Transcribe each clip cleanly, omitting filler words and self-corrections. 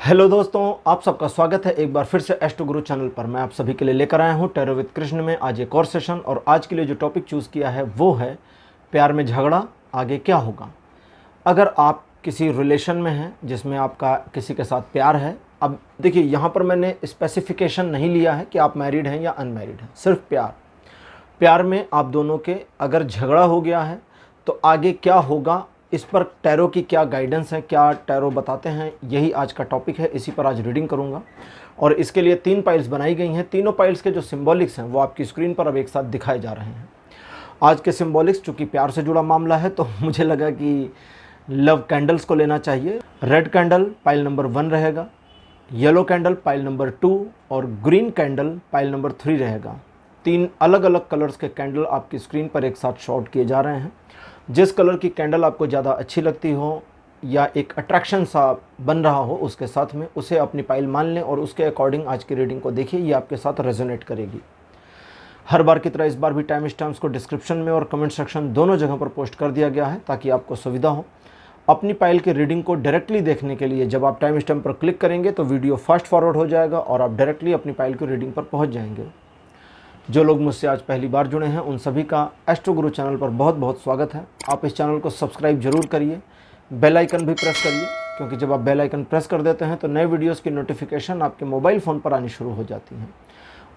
Hello दोस्तों, आप सबका स्वागत है एक बार फिर से एस्ट्रो गुरु चैनल पर। मैं आप सभी के लिए लेकर आया हूं टैरो विद कृष्ण में आज एक और सेशन। और आज के लिए जो टॉपिक चूज़ किया है वो है प्यार में झगड़ा आगे क्या होगा। अगर आप किसी रिलेशन में हैं जिसमें आपका किसी के साथ प्यार है, अब देखिए यहाँ पर मैंने स्पेसिफिकेशन नहीं लिया है कि आप मैरिड हैं या अनमैरिड हैं, सिर्फ प्यार में आप दोनों के अगर झगड़ा हो गया है तो आगे क्या होगा, इस पर टैरो की क्या गाइडेंस है, क्या टैरो बताते हैं, यही आज का टॉपिक है। इसी पर आज रीडिंग करूंगा और इसके लिए 3 पाइल्स बनाई गई हैं। तीनों पाइल्स के जो सिंबॉलिक्स हैं वो आपकी स्क्रीन पर अब एक साथ दिखाए जा रहे हैं। आज के सिंबॉलिक्स चूँकि प्यार से जुड़ा मामला है तो मुझे लगा कि लव कैंडल्स को लेना चाहिए। रेड कैंडल पाइल नंबर 1 रहेगा, येलो कैंडल पाइल नंबर 2 और ग्रीन कैंडल पाइल नंबर 3 रहेगा। 3 अलग अलग कलर्स के कैंडल आपकी स्क्रीन पर एक साथ शॉट किए जा रहे हैं। जिस कलर की कैंडल आपको ज़्यादा अच्छी लगती हो या एक अट्रैक्शन सा बन रहा हो उसके साथ में, उसे अपनी पाइल मान लें और उसके अकॉर्डिंग आज की रीडिंग को देखिए, ये आपके साथ रेजोनेट करेगी। हर बार की तरह इस बार भी टाइम स्टैम्प्स को डिस्क्रिप्शन में और कमेंट सेक्शन दोनों जगह पर पोस्ट कर दिया गया है ताकि आपको सुविधा हो। अपनी पाइल की रीडिंग को डायरेक्टली देखने के लिए जब आप टाइम स्टैम्प पर क्लिक करेंगे तो वीडियो फास्ट फॉरवर्ड हो जाएगा और आप डायरेक्टली अपनी पाइल की रीडिंग पर पहुँच जाएंगे। जो लोग मुझसे आज पहली बार जुड़े हैं उन सभी का एस्ट्रो गुरु चैनल पर बहुत बहुत स्वागत है। आप इस चैनल को सब्सक्राइब जरूर करिए, बेल आइकन भी प्रेस करिए, क्योंकि जब आप बेल आइकन प्रेस कर देते हैं तो नए वीडियोस की नोटिफिकेशन आपके मोबाइल फ़ोन पर आनी शुरू हो जाती हैं।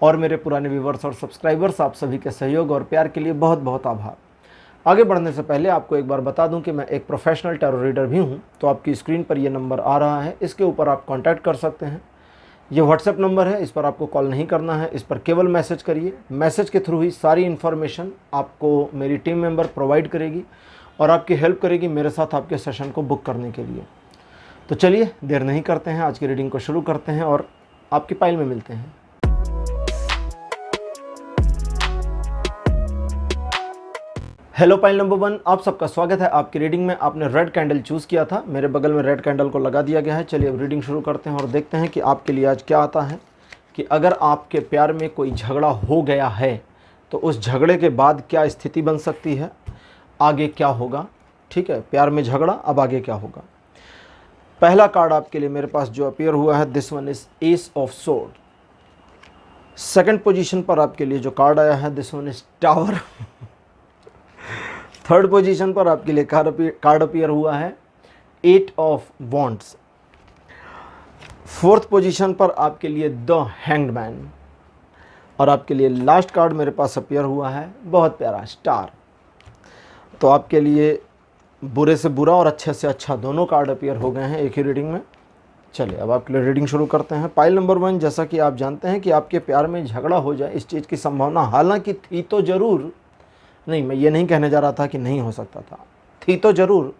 और मेरे पुराने व्यूवर्स और सब्सक्राइबर्स, आप सभी के सहयोग और प्यार के लिए बहुत बहुत आभार। आगे बढ़ने से पहले आपको एक बार बता दूं कि मैं एक प्रोफेशनल टैरो रीडर भी हूं। तो आपकी स्क्रीन पर ये नंबर आ रहा है, इसके ऊपर आप कॉन्टैक्ट कर सकते हैं। ये व्हाट्सएप नंबर है, इस पर आपको कॉल नहीं करना है, इस पर केवल मैसेज करिए। मैसेज के थ्रू ही सारी इन्फॉर्मेशन आपको मेरी टीम मेंबर प्रोवाइड करेगी और आपकी हेल्प करेगी मेरे साथ आपके सेशन को बुक करने के लिए। तो चलिए देर नहीं करते हैं, आज की रीडिंग को शुरू करते हैं और आपकी पाइल में मिलते हैं। हेलो पाइल नंबर 1, आप सबका स्वागत है आपकी रीडिंग में। आपने रेड कैंडल चूज़ किया था, मेरे बगल में रेड कैंडल को लगा दिया गया है। चलिए अब रीडिंग शुरू करते हैं और देखते हैं कि आपके लिए आज क्या आता है। कि अगर आपके प्यार में कोई झगड़ा हो गया है तो उस झगड़े के बाद क्या स्थिति बन सकती है, आगे क्या होगा। ठीक है, प्यार में झगड़ा, अब आगे क्या होगा। पहला कार्ड आपके लिए मेरे पास जो अपीयर हुआ है, this one is S of sword. Second position पर आपके लिए जो कार्ड आया है, this one is tower. Third position पर आपके लिए कार्ड अपीयर हुआ है 8 ऑफ वॉन्ड्स। फोर्थ पोजीशन पर आपके लिए द हैंग्ड मैन। और आपके लिए लास्ट कार्ड मेरे पास अपीयर हुआ है बहुत प्यारा, स्टार। तो आपके लिए बुरे से बुरा और अच्छे से अच्छा दोनों कार्ड अपीयर हो गए हैं एक ही रीडिंग में। चलिए अब आपके लिए रीडिंग शुरू करते हैं। पाइल नंबर 1, जैसा कि आप जानते हैं कि आपके प्यार में झगड़ा हो जाए, इस चीज़ की संभावना हालांकि थी तो ज़रूर, नहीं मैं ये नहीं कहने जा रहा था कि नहीं हो सकता था, थी तो ज़रूर,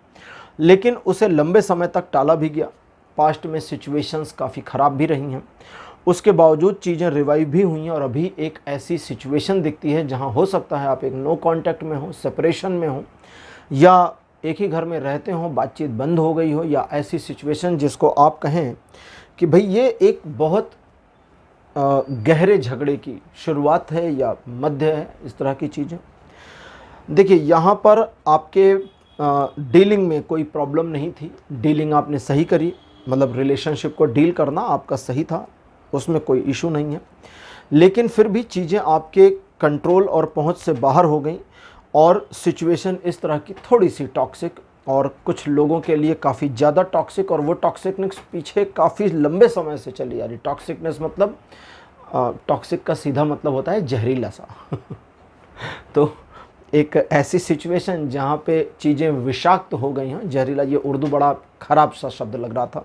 लेकिन उसे लंबे समय तक टाला भी गया। पास्ट में सिचुएशंस काफ़ी ख़राब भी रही हैं, उसके बावजूद चीज़ें रिवाइव भी हुई हैं। और अभी एक ऐसी सिचुएशन दिखती है जहां हो सकता है आप एक नो कांटेक्ट में हो, सेपरेशन में हो, या एक ही घर में रहते हो, बातचीत बंद हो गई हो, या ऐसी सिचुएशन जिसको आप कहें कि भाई ये एक बहुत गहरे झगड़े की शुरुआत है या मध्य है, इस तरह की चीज़ें। देखिए यहाँ पर आपके डीलिंग में कोई प्रॉब्लम नहीं थी, डीलिंग आपने सही करी, मतलब रिलेशनशिप को डील करना आपका सही था, उसमें कोई इशू नहीं है। लेकिन फिर भी चीज़ें आपके कंट्रोल और पहुंच से बाहर हो गई और सिचुएशन इस तरह की थोड़ी सी टॉक्सिक, और कुछ लोगों के लिए काफ़ी ज़्यादा टॉक्सिक। और वो टॉक्सिकनेस पीछे काफ़ी लंबे समय से चली आ रही। टॉक्सिकनेस मतलब टॉक्सिक का सीधा मतलब होता है जहरीला सा। तो एक ऐसी सिचुएशन जहाँ पे चीज़ें विषाक्त हो गई हैं, जहरीला, ये उर्दू बड़ा ख़राब सा शब्द लग रहा था,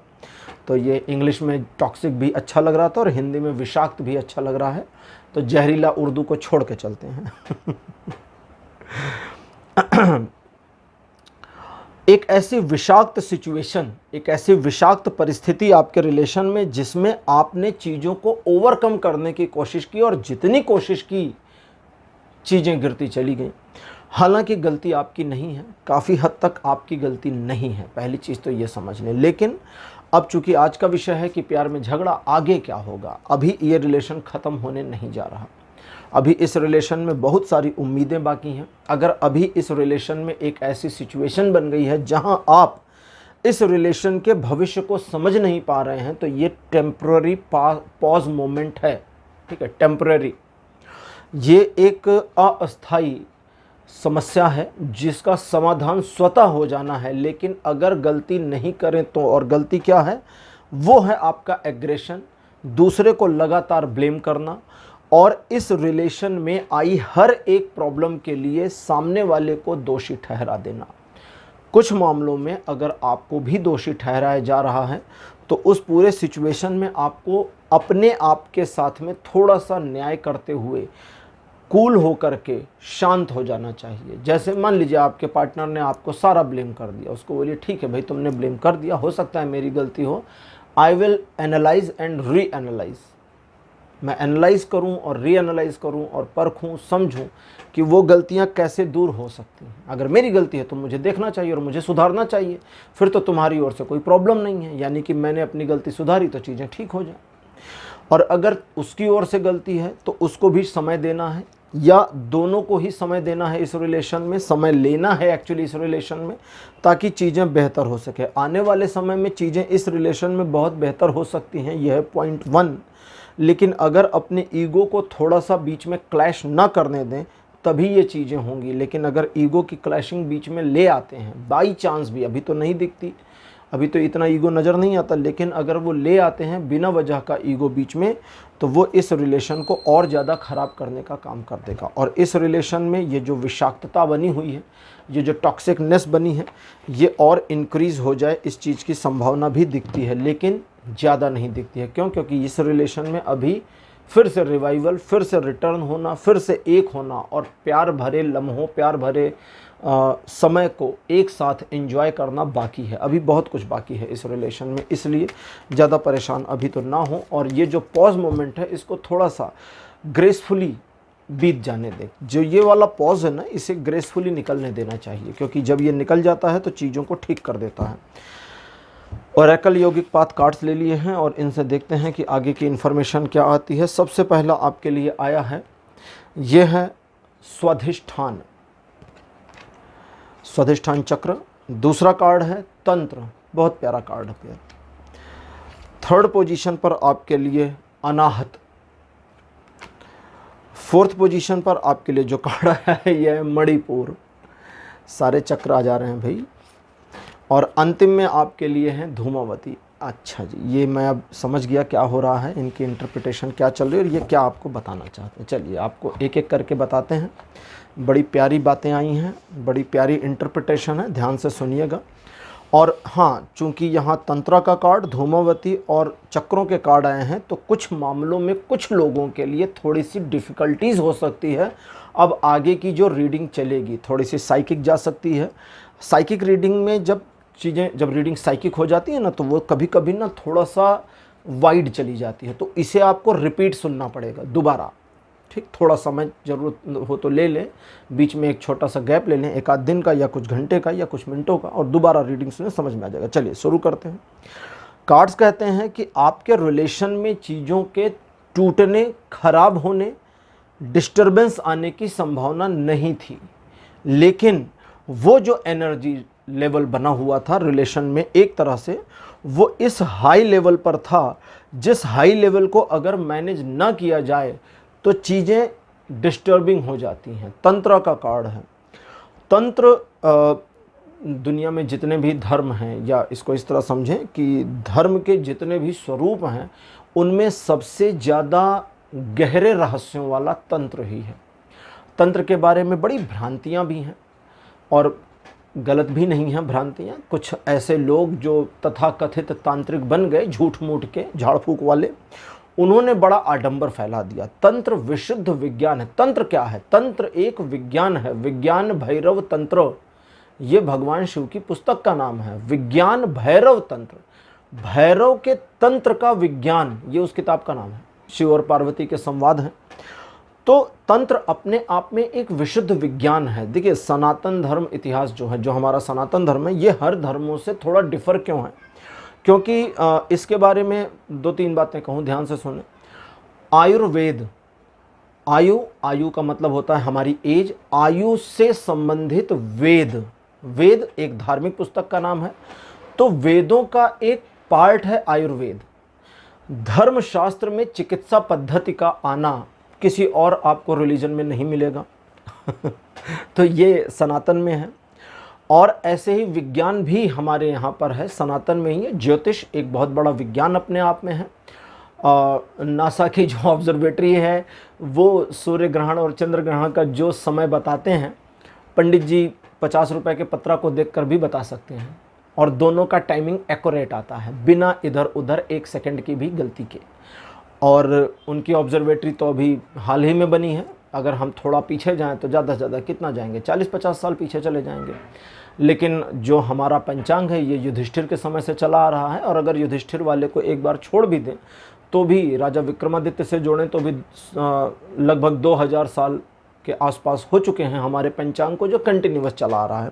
तो ये इंग्लिश में टॉक्सिक भी अच्छा लग रहा था और हिंदी में विषाक्त भी अच्छा लग रहा है, तो जहरीला उर्दू को छोड़ के चलते हैं। एक ऐसी विषाक्त सिचुएशन, एक ऐसी विषाक्त परिस्थिति आपके रिलेशन में जिसमें आपने चीज़ों को ओवरकम करने की कोशिश की और जितनी कोशिश की चीज़ें गिरती चली गई। हालांकि गलती आपकी नहीं है, काफ़ी हद तक आपकी गलती नहीं है, पहली चीज़ तो ये समझ लें। लेकिन अब चूंकि आज का विषय है कि प्यार में झगड़ा आगे क्या होगा, अभी ये रिलेशन ख़त्म होने नहीं जा रहा, अभी इस रिलेशन में बहुत सारी उम्मीदें बाकी हैं। अगर अभी इस रिलेशन में एक ऐसी सिचुएशन बन गई है जहां आप इस रिलेशन के भविष्य को समझ नहीं पा रहे हैं तो ये टेम्पररी पॉज मोमेंट है, ठीक है, टेम्पररी। ये एक अस्थाई समस्या है जिसका समाधान स्वतः हो जाना है, लेकिन अगर गलती नहीं करें तो, और गलती क्या है, वो है आपका एग्रेशन, दूसरे को लगातार ब्लेम करना, और इस रिलेशन में आई हर एक प्रॉब्लम के लिए सामने वाले को दोषी ठहरा देना। कुछ मामलों में अगर आपको भी दोषी ठहराया जा रहा है तो उस पूरे सिचुएशन में आपको अपने आप के साथ में थोड़ा सा न्याय करते हुए कूल होकर के शांत हो जाना चाहिए। जैसे मान लीजिए आपके पार्टनर ने आपको सारा ब्लेम कर दिया, उसको बोलिए ठीक है भाई तुमने ब्लेम कर दिया, हो सकता है मेरी गलती हो, I will analyse and re analyse. मैं एनालाइज करूं और री एनालाइज करूं और परखूं, समझूं कि वो गलतियां कैसे दूर हो सकती हैं। अगर मेरी गलती है तो मुझे देखना चाहिए और मुझे सुधारना चाहिए, फिर तो तुम्हारी ओर से कोई प्रॉब्लम नहीं है, यानी कि मैंने अपनी गलती सुधारी तो चीज़ें ठीक हो जाए। और अगर उसकी ओर से गलती है तो उसको भी समय देना है, या दोनों को ही समय देना है, इस रिलेशन में समय लेना है एक्चुअली इस रिलेशन में, ताकि चीज़ें बेहतर हो सके। आने वाले समय में चीज़ें इस रिलेशन में बहुत बेहतर हो सकती हैं, यह है पॉइंट 1। लेकिन अगर अपने ईगो को थोड़ा सा बीच में क्लैश ना करने दें तभी ये चीज़ें होंगी। लेकिन अगर ईगो की क्लैशिंग बीच में ले आते हैं बाई चांस भी, अभी तो नहीं दिखती, अभी तो इतना ईगो नज़र नहीं आता, लेकिन अगर वो ले आते हैं बिना वजह का ईगो बीच में, तो वो इस रिलेशन को और ज़्यादा ख़राब करने का काम कर देगा। और इस रिलेशन में ये जो विषाक्तता बनी हुई है, ये जो टॉक्सिकनेस बनी है, ये और इंक्रीज़ हो जाए इस चीज़ की संभावना भी दिखती है, लेकिन ज़्यादा नहीं दिखती है। क्यों? क्योंकि इस रिलेशन में अभी फिर से रिवाइवल, फिर से रिटर्न होना, फिर से एक होना और प्यार भरे लम्हों, प्यार भरे समय को एक साथ एंजॉय करना बाकी है। अभी बहुत कुछ बाकी है इस रिलेशन में, इसलिए ज़्यादा परेशान अभी तो ना हो। और ये जो पॉज मोमेंट है इसको थोड़ा सा ग्रेसफुली बीत जाने दें। जो ये वाला पॉज है ना, इसे ग्रेसफुली निकलने देना चाहिए, क्योंकि जब ये निकल जाता है तो चीज़ों को ठीक कर देता है। ओरेकल यौगिक पाथ कार्ड्स ले लिए हैं और इनसे देखते हैं कि आगे की इन्फॉर्मेशन क्या आती है। सबसे पहला आपके लिए आया है, यह है स्वाधिष्ठान, स्वाधिष्ठान चक्र। दूसरा कार्ड है तंत्र, बहुत प्यारा कार्ड है। थर्ड पोजीशन पर आपके लिए अनाहत। फोर्थ पोजीशन पर आपके लिए जो कार्ड है यह है मणिपुर। सारे चक्र आ जा रहे हैं भाई। और अंतिम में आपके लिए है धूमावती। अच्छा जी, ये मैं अब समझ गया क्या हो रहा है, इनकी इंटरप्रिटेशन क्या चल रही है और ये क्या आपको बताना चाहते हैं। चलिए आपको एक एक करके बताते हैं। बड़ी प्यारी बातें आई हैं, बड़ी प्यारी इंटरप्रिटेशन है, ध्यान से सुनिएगा। और हाँ, चूंकि यहाँ तंत्रा का कार्ड, धूमावती और चक्रों के कार्ड आए हैं, तो कुछ मामलों में कुछ लोगों के लिए थोड़ी सी डिफ़िकल्टीज़ हो सकती है। अब आगे की जो रीडिंग चलेगी थोड़ी सी साइकिक जा सकती है। साइकिक रीडिंग में जब रीडिंग साइकिक हो जाती है ना, तो वो कभी कभी ना थोड़ा सा वाइड चली जाती है, तो इसे आपको रिपीट सुनना पड़ेगा दोबारा, ठीक। थोड़ा समय ज़रूरत हो तो ले लें, बीच में एक छोटा सा गैप ले लें, एक आध दिन का या कुछ घंटे का या कुछ मिनटों का, और दोबारा रीडिंग सुने, समझ में आ जाएगा। चलिए शुरू करते हैं। कार्ड्स कहते हैं कि आपके रिलेशन में चीज़ों के टूटने, खराब होने, डिस्टर्बेंस आने की संभावना नहीं थी, लेकिन वो जो एनर्जी लेवल बना हुआ था रिलेशन में, एक तरह से वो इस हाई लेवल पर था जिस हाई लेवल को अगर मैनेज ना किया जाए तो चीज़ें डिस्टर्बिंग हो जाती हैं। तंत्र का कार्ड है। तंत्र दुनिया में जितने भी धर्म हैं, या इसको इस तरह समझें कि धर्म के जितने भी स्वरूप हैं, उनमें सबसे ज़्यादा गहरे रहस्यों वाला तंत्र ही है। तंत्र के बारे में बड़ी भ्रांतियाँ भी हैं और गलत भी नहीं हैं भ्रांतियाँ। कुछ ऐसे लोग जो तथाकथित तांत्रिक बन गए, झूठ मूठ के, झाड़ फूक वाले, उन्होंने बड़ा आडंबर फैला दिया। तंत्र विशुद्ध विज्ञान है। तंत्र क्या है? तंत्र एक विज्ञान है। विज्ञान भैरव तंत्र, ये भगवान शिव की पुस्तक का नाम है। विज्ञान भैरव तंत्र, भैरव के तंत्र का विज्ञान, ये उस किताब का नाम है। शिव और पार्वती के संवाद हैं। तो तंत्र अपने आप में एक विशुद्ध विज्ञान है। देखिए, सनातन धर्म इतिहास जो है, जो हमारा सनातन धर्म है, ये हर धर्मों से थोड़ा डिफर क्यों है? क्योंकि इसके बारे में दो तीन बातें कहूँ, ध्यान से सुने। आयुर्वेद, आयु का मतलब होता है हमारी एज। आयु से संबंधित वेद, वेद एक धार्मिक पुस्तक का नाम है। तो वेदों का एक पार्ट है आयुर्वेद। धर्मशास्त्र में चिकित्सा पद्धति का आना किसी और आपको रिलीजन में नहीं मिलेगा। तो ये सनातन में है। और ऐसे ही विज्ञान भी हमारे यहाँ पर है, सनातन में ही है। ज्योतिष एक बहुत बड़ा विज्ञान अपने आप में है। नासा की जो ऑब्जर्वेटरी है वो सूर्य ग्रहण और चंद्र ग्रहण का जो समय बताते हैं, पंडित जी 50 रुपए के पत्रा को देखकर भी बता सकते हैं, और दोनों का टाइमिंग एक्यूरेट आता है बिना इधर उधर 1 सेकंड की भी गलती के। और उनकी ऑब्जर्वेटरी तो अभी हाल ही में बनी है। अगर हम थोड़ा पीछे जाएं तो ज़्यादा से ज़्यादा कितना जाएंगे, 40-50 साल पीछे चले जाएंगे। लेकिन जो हमारा पंचांग है ये युधिष्ठिर के समय से चला आ रहा है। और अगर युधिष्ठिर वाले को एक बार छोड़ भी दें तो भी, राजा विक्रमादित्य से जोड़ें तो भी लगभग 2000 साल के आसपास हो चुके हैं हमारे पंचांग को, जो कंटिन्यूअस चला आ रहा है।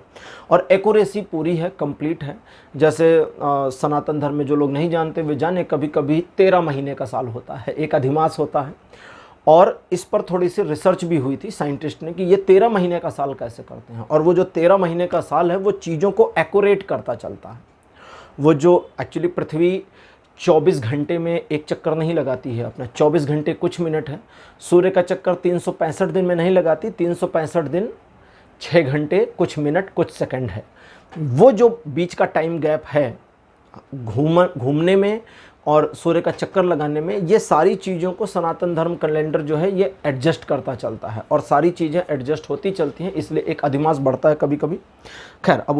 और एक्यूरेसी पूरी है, कंप्लीट है। जैसे सनातन धर्म में जो लोग नहीं जानते वे जाने, कभी कभी 13 महीने का साल होता है, एक अधिमास होता है। और इस पर थोड़ी सी रिसर्च भी हुई थी साइंटिस्ट ने कि ये 13 महीने का साल कैसे करते हैं। और वो जो 13 महीने का साल है वो चीज़ों को एक्यूरेट करता चलता है। वो जो एक्चुअली पृथ्वी 24 घंटे में एक चक्कर नहीं लगाती है अपना, 24 घंटे कुछ मिनट है। सूर्य का चक्कर 365 दिन में नहीं लगाती, 365 दिन 6 घंटे कुछ मिनट कुछ सेकंड है। वो जो बीच का टाइम गैप है घूमने में और सूर्य का चक्कर लगाने में, ये सारी चीज़ों को सनातन धर्म कैलेंडर जो है ये एडजस्ट करता चलता है। और सारी चीज़ें एडजस्ट होती चलती हैं, इसलिए एक अधिमास बढ़ता है कभी कभी। खैर, अब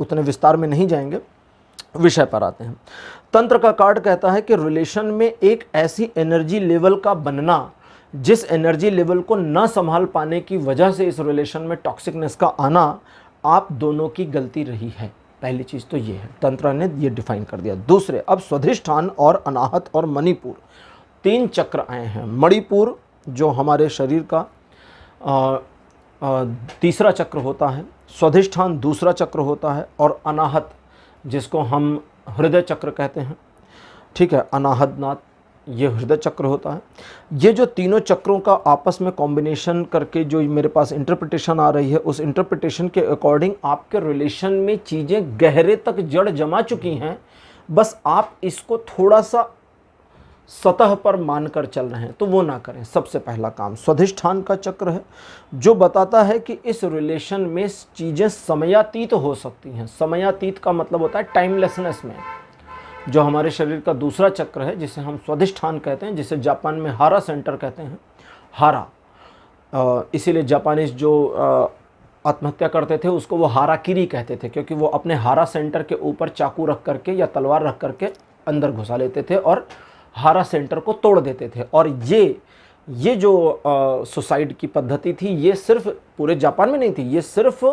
उतने विस्तार में नहीं जाएंगे, विषय पर आते हैं। तंत्र का कार्ड कहता है कि रिलेशन में एक ऐसी एनर्जी लेवल का बनना जिस एनर्जी लेवल को न संभाल पाने की वजह से इस रिलेशन में टॉक्सिकनेस का आना आप दोनों की गलती रही है। पहली चीज़ तो ये है, तंत्र ने ये डिफाइन कर दिया। दूसरे, अब स्वाधिष्ठान और अनाहत और मणिपुर 3 चक्र आए हैं। मणिपुर जो हमारे शरीर का तीसरा चक्र होता है, स्वाधिष्ठान दूसरा चक्र होता है, और अनाहत जिसको हम हृदय चक्र कहते हैं, ठीक है, अनाहत नाथ, ये हृदय चक्र होता है। ये जो तीनों चक्रों का आपस में कॉम्बिनेशन करके जो मेरे पास इंटरप्रिटेशन आ रही है, उस इंटरप्रिटेशन के अकॉर्डिंग आपके रिलेशन में चीज़ें गहरे तक जड़ जमा चुकी हैं। बस आप इसको थोड़ा सा सतह पर मानकर चल रहे हैं, तो वो ना करें। सबसे पहला काम स्वाधिष्ठान का चक्र है, जो बताता है कि इस रिलेशन में चीज़ें समयातीत हो सकती हैं। समयातीत का मतलब होता है टाइमलेसनेस में। जो हमारे शरीर का दूसरा चक्र है जिसे हम स्वाधिष्ठान कहते हैं, जिसे जापान में हारा सेंटर कहते हैं, हारा, इसीलिए जापानीज जो आत्महत्या करते थे उसको वो हाराकिरी कहते थे, क्योंकि वो अपने हारा सेंटर के ऊपर चाकू रख करके या तलवार रख करके अंदर घुसा लेते थे और हारा सेंटर को तोड़ देते थे। और ये जो सुसाइड की पद्धति थी, ये सिर्फ पूरे जापान में नहीं थी, ये सिर्फ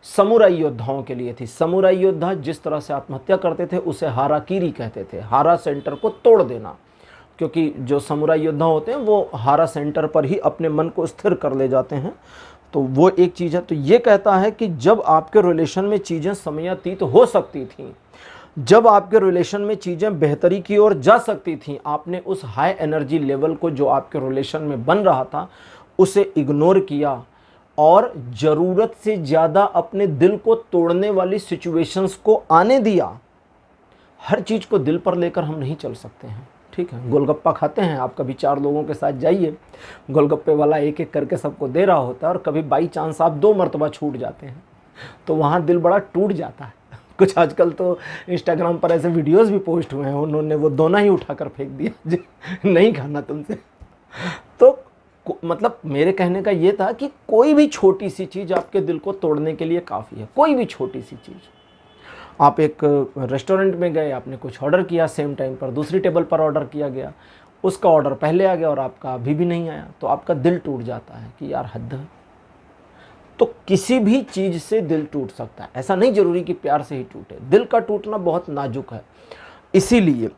समुराई योद्धाओं के लिए थी। समुराई योद्धा जिस तरह से आत्महत्या करते थे उसे हाराकिरी कहते थे, हारा सेंटर को तोड़ देना। क्योंकि जो समुराई योद्धा होते हैं वो हारा सेंटर पर ही अपने मन को स्थिर कर ले जाते हैं। तो वो एक चीज़ है। तो ये कहता है कि जब आपके रिलेशन में चीज़ें समयातीत हो सकती थीं, जब आपके रिलेशन में चीज़ें बेहतरी की ओर जा सकती थीं, आपने उस हाई एनर्जी लेवल को जो आपके रिलेशन में बन रहा था उसे इग्नोर किया और ज़रूरत से ज़्यादा अपने दिल को तोड़ने वाली सिचुएशंस को आने दिया। हर चीज़ को दिल पर लेकर हम नहीं चल सकते हैं, ठीक है। गोलगप्पा खाते हैं आप, कभी 4 लोगों के साथ जाइए, गोलगप्पे वाला एक एक करके सबको दे रहा होता है, और कभी बाई चांस आप 2 मरतबा छूट जाते हैं तो वहाँ दिल बड़ा टूट जाता है। कुछ आजकल तो इंस्टाग्राम पर ऐसे वीडियोस भी पोस्ट हुए हैं, उन्होंने वो दोना ही उठाकर फेंक दिया, नहीं खाना तुमसे। तो मतलब मेरे कहने का ये था कि कोई भी छोटी सी चीज़ आपके दिल को तोड़ने के लिए काफ़ी है। कोई भी छोटी सी चीज़, आप एक रेस्टोरेंट में गए, आपने कुछ ऑर्डर किया, सेम टाइम पर दूसरी टेबल पर ऑर्डर किया गया, उसका ऑर्डर पहले आ गया और आपका अभी भी नहीं आया, तो आपका दिल टूट जाता है कि यार हद है। तो किसी भी चीज़ से दिल टूट सकता है, ऐसा नहीं जरूरी कि प्यार से ही टूटे। दिल का टूटना बहुत नाजुक है। इसीलिए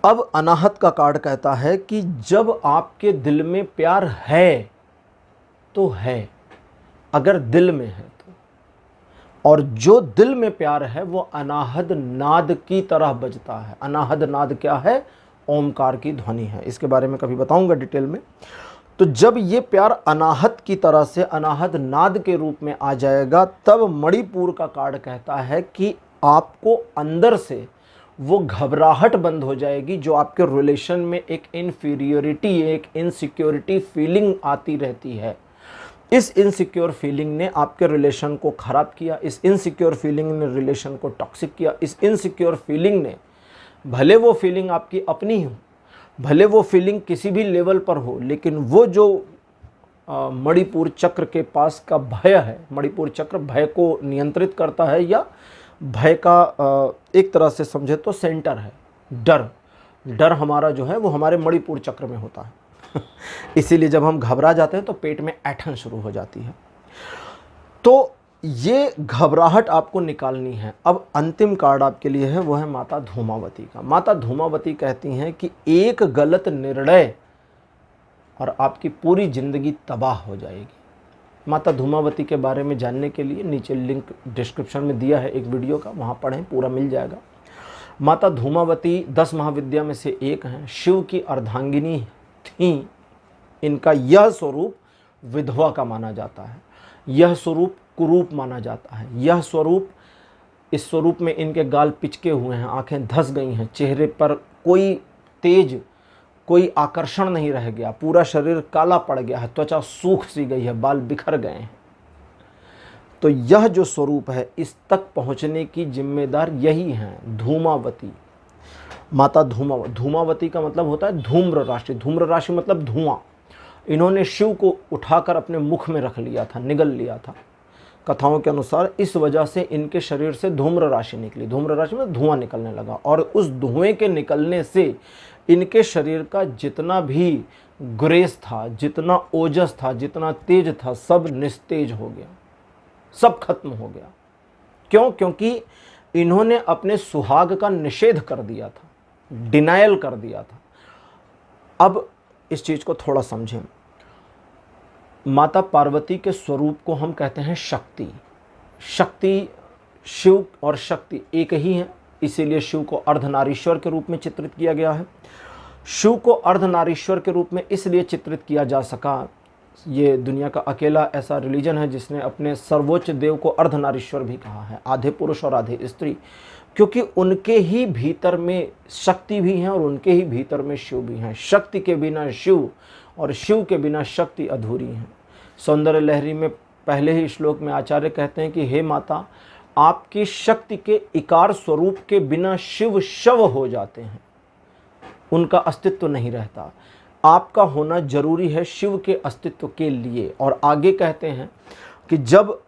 अब अनाहत का कार्ड कहता है कि जब आपके दिल में प्यार है तो है, अगर दिल में है तो, और जो दिल में प्यार है वो अनाहद नाद की तरह बजता है। अनाहद नाद क्या है? ओमकार की ध्वनि है। इसके बारे में कभी बताऊंगा डिटेल में। तो जब ये प्यार अनाहत की तरह से अनाहद नाद के रूप में आ जाएगा, तब मणिपुर का कार्ड कहता है कि आपको अंदर से वो घबराहट बंद हो जाएगी जो आपके रिलेशन में एक इन्फीरियोरिटी, एक इनसिक्योरिटी फीलिंग आती रहती है। इस इनसिक्योर फीलिंग ने आपके रिलेशन को ख़राब किया, इस इनसिक्योर फीलिंग ने रिलेशन को टॉक्सिक किया। इस इनसिक्योर फीलिंग ने, भले वो फीलिंग आपकी अपनी हो, भले वो फीलिंग किसी भी लेवल पर हो, लेकिन वो जो मणिपुर चक्र के पास का भय है, मणिपुर चक्र भय को नियंत्रित करता है, या भय का एक तरह से समझे तो सेंटर है। डर हमारा जो है वो हमारे मणिपुर चक्र में होता है। इसीलिए जब हम घबरा जाते हैं तो पेट में ऐंठन शुरू हो जाती है। तो ये घबराहट आपको निकालनी है। अब अंतिम कार्ड आपके लिए है, वो है माता धूमावती का। माता धूमावती कहती हैं कि एक गलत निर्णय और आपकी पूरी जिंदगी तबाह हो जाएगी। माता धूमावती के बारे में जानने के लिए नीचे लिंक डिस्क्रिप्शन में दिया है एक वीडियो का, वहाँ पढ़ें, पूरा मिल जाएगा। माता धूमावती 10 महाविद्या में से एक हैं, शिव की अर्धांगिनी थी। इनका यह स्वरूप विधवा का माना जाता है, यह स्वरूप कुरूप माना जाता है, यह स्वरूप, इस स्वरूप में इनके गाल पिचके हुए हैं, आंखें धंस गई हैं, चेहरे पर कोई तेज, कोई आकर्षण नहीं रह गया, पूरा शरीर काला पड़ गया है, त्वचा सूख सी गई है, बाल बिखर गए हैं। तो यह जो स्वरूप है, इस तक पहुंचने की जिम्मेदार यही हैं धूमावती, माता धूमावती का मतलब होता है धूम्र राशि। धूम्र राशि मतलब धुआं। इन्होंने शिव को उठाकर अपने मुख में रख लिया था, निगल लिया था। कथाओं के अनुसार इस वजह से इनके शरीर से धूम्र राशि निकली। धूम्र राशि में धुआं निकलने लगा, और उस धुएं के निकलने से इनके शरीर का जितना भी ग्रेस था, जितना ओजस था, जितना तेज था, सब निस्तेज हो गया, सब खत्म हो गया। क्यों? क्योंकि इन्होंने अपने सुहाग का निषेध कर दिया था, डिनायल कर दिया था। अब इस चीज को थोड़ा समझें। माता पार्वती के स्वरूप को हम कहते हैं शक्ति। शक्ति, शिव और शक्ति एक ही है, इसीलिए शिव को अर्धनारीश्वर के रूप में चित्रित किया गया है। शिव को अर्धनारीश्वर के रूप में इसलिए चित्रित किया जा सका, ये दुनिया का अकेला ऐसा रिलीजन है जिसने अपने सर्वोच्च देव को अर्धनारीश्वर भी कहा है, आधे पुरुष और आधे स्त्री, क्योंकि उनके ही भीतर में शक्ति भी है और उनके ही भीतर में शिव भी हैं। शक्ति के बिना शिव और शिव के बिना शक्ति अधूरी है। सौंदर्य लहरी में पहले ही श्लोक में आचार्य कहते हैं कि हे माता, आपकी शक्ति के इकार स्वरूप के बिना शिव शव हो जाते हैं, उनका अस्तित्व नहीं रहता। आपका होना जरूरी है शिव के अस्तित्व के लिए। और आगे कहते हैं कि जब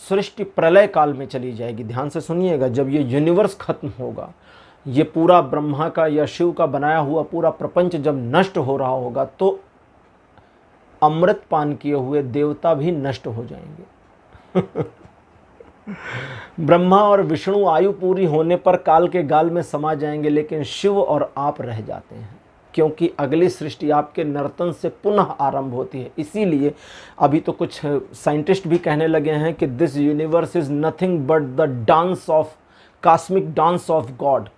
सृष्टि प्रलय काल में चली जाएगी, ध्यान से सुनिएगा, जब ये यूनिवर्स खत्म होगा, ये पूरा ब्रह्मा का या शिव का बनाया हुआ पूरा प्रपंच जब नष्ट हो रहा होगा, तो अमृत पान किए हुए देवता भी नष्ट हो जाएंगे। ब्रह्मा और विष्णु आयु पूरी होने पर काल के गाल में समा जाएंगे, लेकिन शिव और आप रह जाते हैं, क्योंकि अगली सृष्टि आपके नर्तन से पुनः आरंभ होती है। इसीलिए अभी तो कुछ साइंटिस्ट भी कहने लगे हैं कि this universe is nothing but the dance of, cosmic dance of God.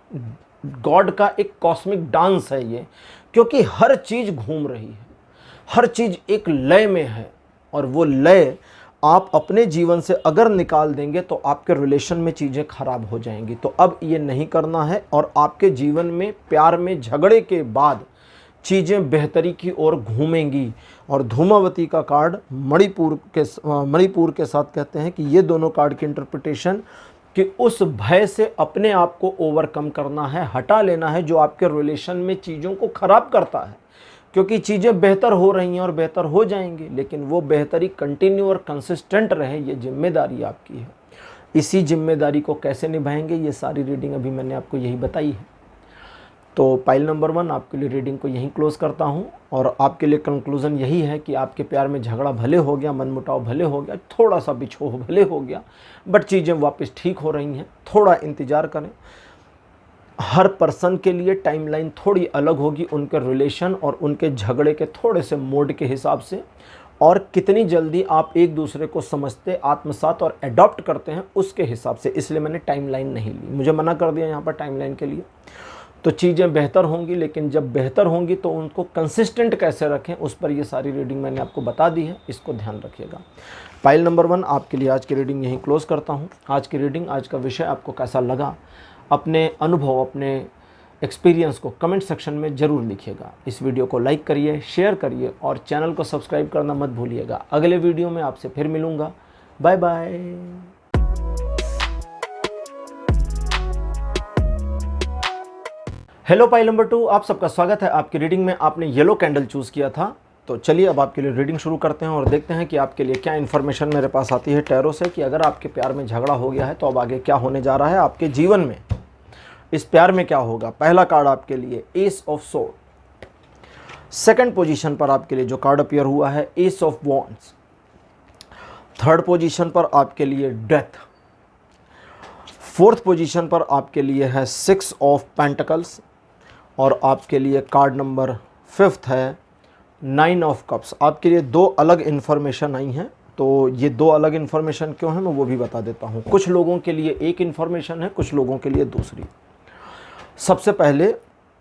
God का एक कॉस्मिक डांस है ये, क्योंकि हर चीज घूम रही है, हर चीज एक लय में है, और वो लय आप अपने जीवन से अगर निकाल देंगे तो आपके रिलेशन में चीज़ें खराब हो जाएंगी। तो अब ये नहीं करना है, और आपके जीवन में प्यार में झगड़े के बाद चीज़ें बेहतरी की ओर घूमेंगी। और धूमावती का कार्ड मणिपुर के साथ कहते हैं कि ये दोनों कार्ड की इंटरप्रिटेशन कि उस भय से अपने आप को ओवरकम करना है, हटा लेना है जो आपके रिलेशन में चीज़ों को ख़राब करता है, क्योंकि चीज़ें बेहतर हो रही हैं और बेहतर हो जाएंगी, लेकिन वो बेहतरी कंटिन्यू और कंसिस्टेंट रहे, ये जिम्मेदारी आपकी है। इसी जिम्मेदारी को कैसे निभाएंगे, ये सारी रीडिंग अभी मैंने आपको यही बताई है। तो पाइल नंबर 1 आपके लिए रीडिंग को यहीं क्लोज़ करता हूँ, और आपके लिए कंक्लूज़न यही है कि आपके प्यार में झगड़ा भले हो गया, मनमुटाव भले हो गया, थोड़ा सा बिछोह भले हो गया, बट चीज़ें वापस ठीक हो रही हैं। थोड़ा इंतज़ार करें। हर पर्सन के लिए टाइमलाइन थोड़ी अलग होगी, उनके रिलेशन और उनके झगड़े के थोड़े से मोड के हिसाब से, और कितनी जल्दी आप एक दूसरे को समझते, आत्मसात और एडॉप्ट करते हैं उसके हिसाब से। इसलिए मैंने टाइमलाइन नहीं ली, मुझे मना कर दिया यहाँ पर टाइमलाइन के लिए। तो चीज़ें बेहतर होंगी, लेकिन जब बेहतर होंगी तो उनको कंसिस्टेंट कैसे रखें, उस पर ये सारी रीडिंग मैंने आपको बता दी है, इसको ध्यान रखिएगा। पाइल नंबर 1 आपके लिए आज की रीडिंग यहीं क्लोज करता हूँ। आज की रीडिंग, आज का विषय आपको कैसा लगा, अपने अनुभव, अपने एक्सपीरियंस को कमेंट सेक्शन में ज़रूर लिखिएगा। इस वीडियो को लाइक करिए, शेयर करिए और चैनल को सब्सक्राइब करना मत भूलिएगा। अगले वीडियो में आपसे फिर मिलूँगा। Bye bye. Hello pile number 2, आप सबका स्वागत है। आपकी रीडिंग में आपने येलो कैंडल चूज़ किया था, तो चलिए अब आपके लिए रीडिंग शुरू करते हैं और देखते हैं कि आपके लिए क्या इन्फॉर्मेशन मेरे पास आती है टैरो से, कि अगर आपके प्यार में झगड़ा हो गया है तो अब आगे क्या होने जा रहा है आपके जीवन में, इस प्यार में क्या होगा। पहला कार्ड आपके लिए S of sword. Second position पर आपके लिए जो कार्ड अपीयर हुआ है S of wands. Third position पर आपके लिए डेथ। फोर्थ पोजीशन पर आपके लिए है 6 ऑफ पेंटिकल्स और आपके लिए कार्ड नंबर 5 है 9 ऑफ कप्स। आपके लिए 2 अलग इन्फॉर्मेशन आई हैं, तो ये 2 अलग इन्फॉर्मेशन क्यों है मैं वो भी बता देता हूँ। कुछ लोगों के लिए एक इन्फॉर्मेशन है, कुछ लोगों के लिए दूसरी। सबसे पहले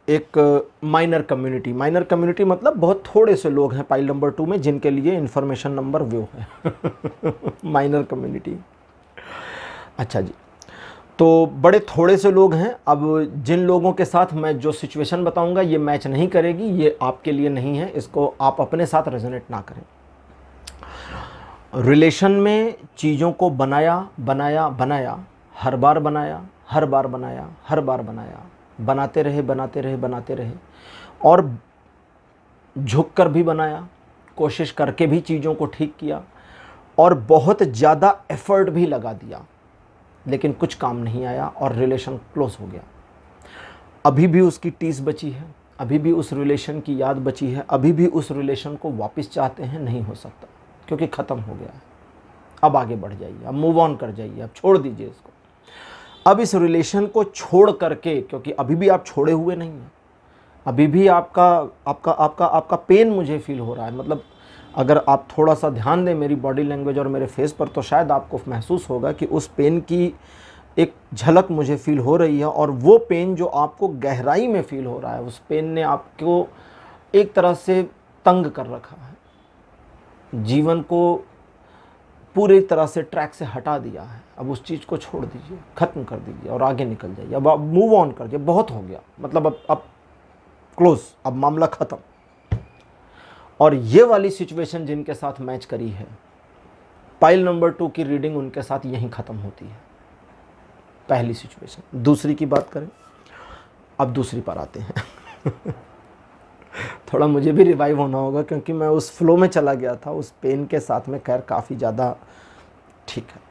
एक माइनर कम्युनिटी। माइनर कम्युनिटी मतलब बहुत थोड़े से लोग हैं पाइल नंबर 2 में जिनके लिए इन्फॉर्मेशन नंबर वो है माइनर कम्युनिटी। अच्छा जी, तो बड़े थोड़े से लोग हैं। अब जिन लोगों के साथ मैं जो सिचुएशन बताऊंगा ये मैच नहीं करेगी, ये आपके लिए नहीं है, इसको आप अपने साथ रेजोनेट ना करें। रिलेशन में चीज़ों को बनाया बनाया बनाया, हर बार बनाया, हर बार बनाया, हर बार बनाया, बनाते रहे बनाते रहे बनाते रहे, और झुक कर भी बनाया, कोशिश करके भी चीज़ों को ठीक किया, और बहुत ज़्यादा एफर्ट भी लगा दिया, लेकिन कुछ काम नहीं आया और रिलेशन क्लोज हो गया। अभी भी उसकी टीस बची है, अभी भी उस रिलेशन की याद बची है, अभी भी उस रिलेशन को वापस चाहते हैं, नहीं हो सकता क्योंकि ख़त्म हो गया है। अब आगे बढ़ जाइए, अब मूव ऑन कर जाइए, अब छोड़ दीजिए इसको। अब इस रिलेशन को छोड़ करके, क्योंकि अभी भी आप छोड़े हुए नहीं हैं, अभी भी आपका आपका आपका आपका पेन मुझे फील हो रहा है। मतलब अगर आप थोड़ा सा ध्यान दें मेरी बॉडी लैंग्वेज और मेरे फेस पर तो शायद आपको महसूस होगा कि उस पेन की एक झलक मुझे फील हो रही है, और वो पेन जो आपको गहराई में फील हो रहा है, उस पेन ने आपको एक तरह से तंग कर रखा है, जीवन को पूरी तरह से ट्रैक से हटा दिया है। अब उस चीज़ को छोड़ दीजिए, ख़त्म कर दीजिए और आगे निकल जाइए। अब आप मूव ऑन कर जाइए, बहुत हो गया, मतलब अब क्लोज, अब मामला ख़त्म। और ये वाली सिचुएशन जिनके साथ मैच करी है, पाइल नंबर 2 की रीडिंग उनके साथ यहीं ख़त्म होती है, पहली सिचुएशन। दूसरी की बात करें, अब दूसरी पर आते हैं थोड़ा मुझे भी रिवाइव होना होगा क्योंकि मैं उस फ्लो में चला गया था, उस पेन के साथ में। खैर काफ़ी ज़्यादा ठीक है।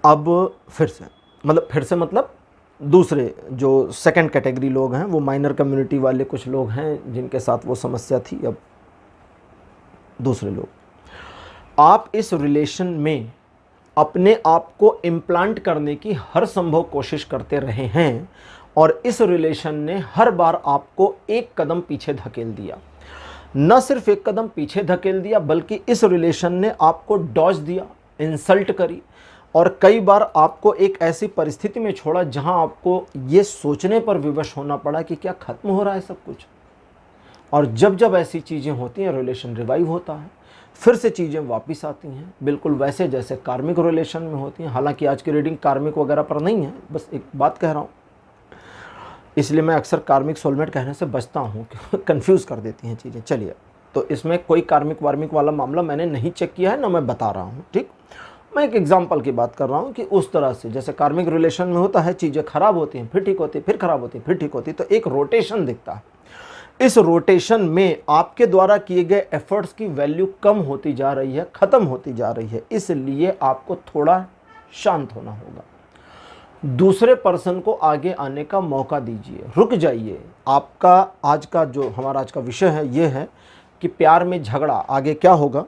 अब फिर से मतलब दूसरे जो सेकंड कैटेगरी लोग हैं, वो माइनर कम्युनिटी वाले कुछ लोग हैं जिनके साथ वो समस्या थी। अब दूसरे लोग, आप इस रिलेशन में अपने आप को इम्प्लांट करने की हर संभव कोशिश करते रहे हैं, और इस रिलेशन ने हर बार आपको एक कदम पीछे धकेल दिया। न सिर्फ एक कदम पीछे धकेल दिया, बल्कि इस रिलेशन ने आपको डॉज दिया, इंसल्ट करी, और कई बार आपको एक ऐसी परिस्थिति में छोड़ा जहां आपको ये सोचने पर विवश होना पड़ा कि क्या ख़त्म हो रहा है सब कुछ। और जब जब ऐसी चीज़ें होती हैं, रिलेशन रिवाइव होता है, फिर से चीज़ें वापस आती हैं, बिल्कुल वैसे जैसे कार्मिक रिलेशन में होती हैं। हालांकि आज की रीडिंग कार्मिक वगैरह पर नहीं है, बस एक बात कह रहा हूँ, इसलिए मैं अक्सर कार्मिक सोलमेट कहने से बचता हूँ, कंफ्यूज कर देती हैं चीज़ें। चलिए, तो इसमें कोई कार्मिक वार्मिक वाला मामला मैंने नहीं चेक किया है, ना मैं बता रहा हूँ, ठीक। मैं एक एग्जांपल की बात कर रहा हूँ कि उस तरह से जैसे कार्मिक रिलेशन में होता है, चीज़ें खराब होती हैं, फिर ठीक होती, फिर खराब होती, फिर ठीक होती, तो एक रोटेशन दिखता है। इस रोटेशन में आपके द्वारा किए गए एफर्ट्स की वैल्यू कम होती जा रही है, ख़त्म होती जा रही है। इसलिए आपको थोड़ा शांत होना होगा, दूसरे पर्सन को आगे आने का मौका दीजिए, रुक जाइए। आपका आज का जो हमारा आज का विषय है ये है कि प्यार में झगड़ा, आगे क्या होगा।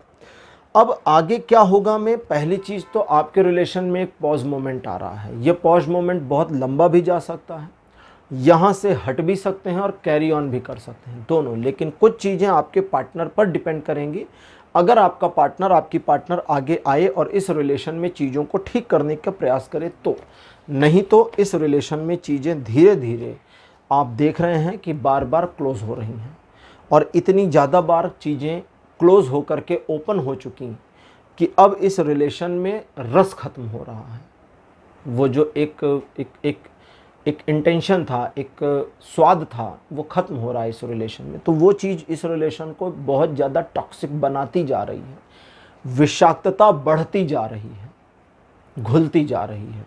अब आगे क्या होगा में पहली चीज़ तो आपके रिलेशन में एक पॉज मोमेंट आ रहा है। ये पॉज मोमेंट बहुत लंबा भी जा सकता है, यहाँ से हट भी सकते हैं और कैरी ऑन भी कर सकते हैं, दोनों। लेकिन कुछ चीज़ें आपके पार्टनर पर डिपेंड करेंगी। अगर आपका पार्टनर, आपकी पार्टनर आगे आए और इस रिलेशन में चीज़ों को ठीक करने का प्रयास करे तो, नहीं तो इस रिलेशन में चीज़ें धीरे धीरे आप देख रहे हैं कि बार बार क्लोज हो रही हैं, और इतनी ज़्यादा बार चीज़ें क्लोज होकर के ओपन हो चुकी कि अब इस रिलेशन में रस खत्म हो रहा है। वो जो एक एक एक एक इंटेंशन था, एक स्वाद था, वो खत्म हो रहा है इस रिलेशन में। तो वो चीज़ इस रिलेशन को बहुत ज़्यादा टॉक्सिक बनाती जा रही है, विषाक्तता बढ़ती जा रही है, घुलती जा रही है।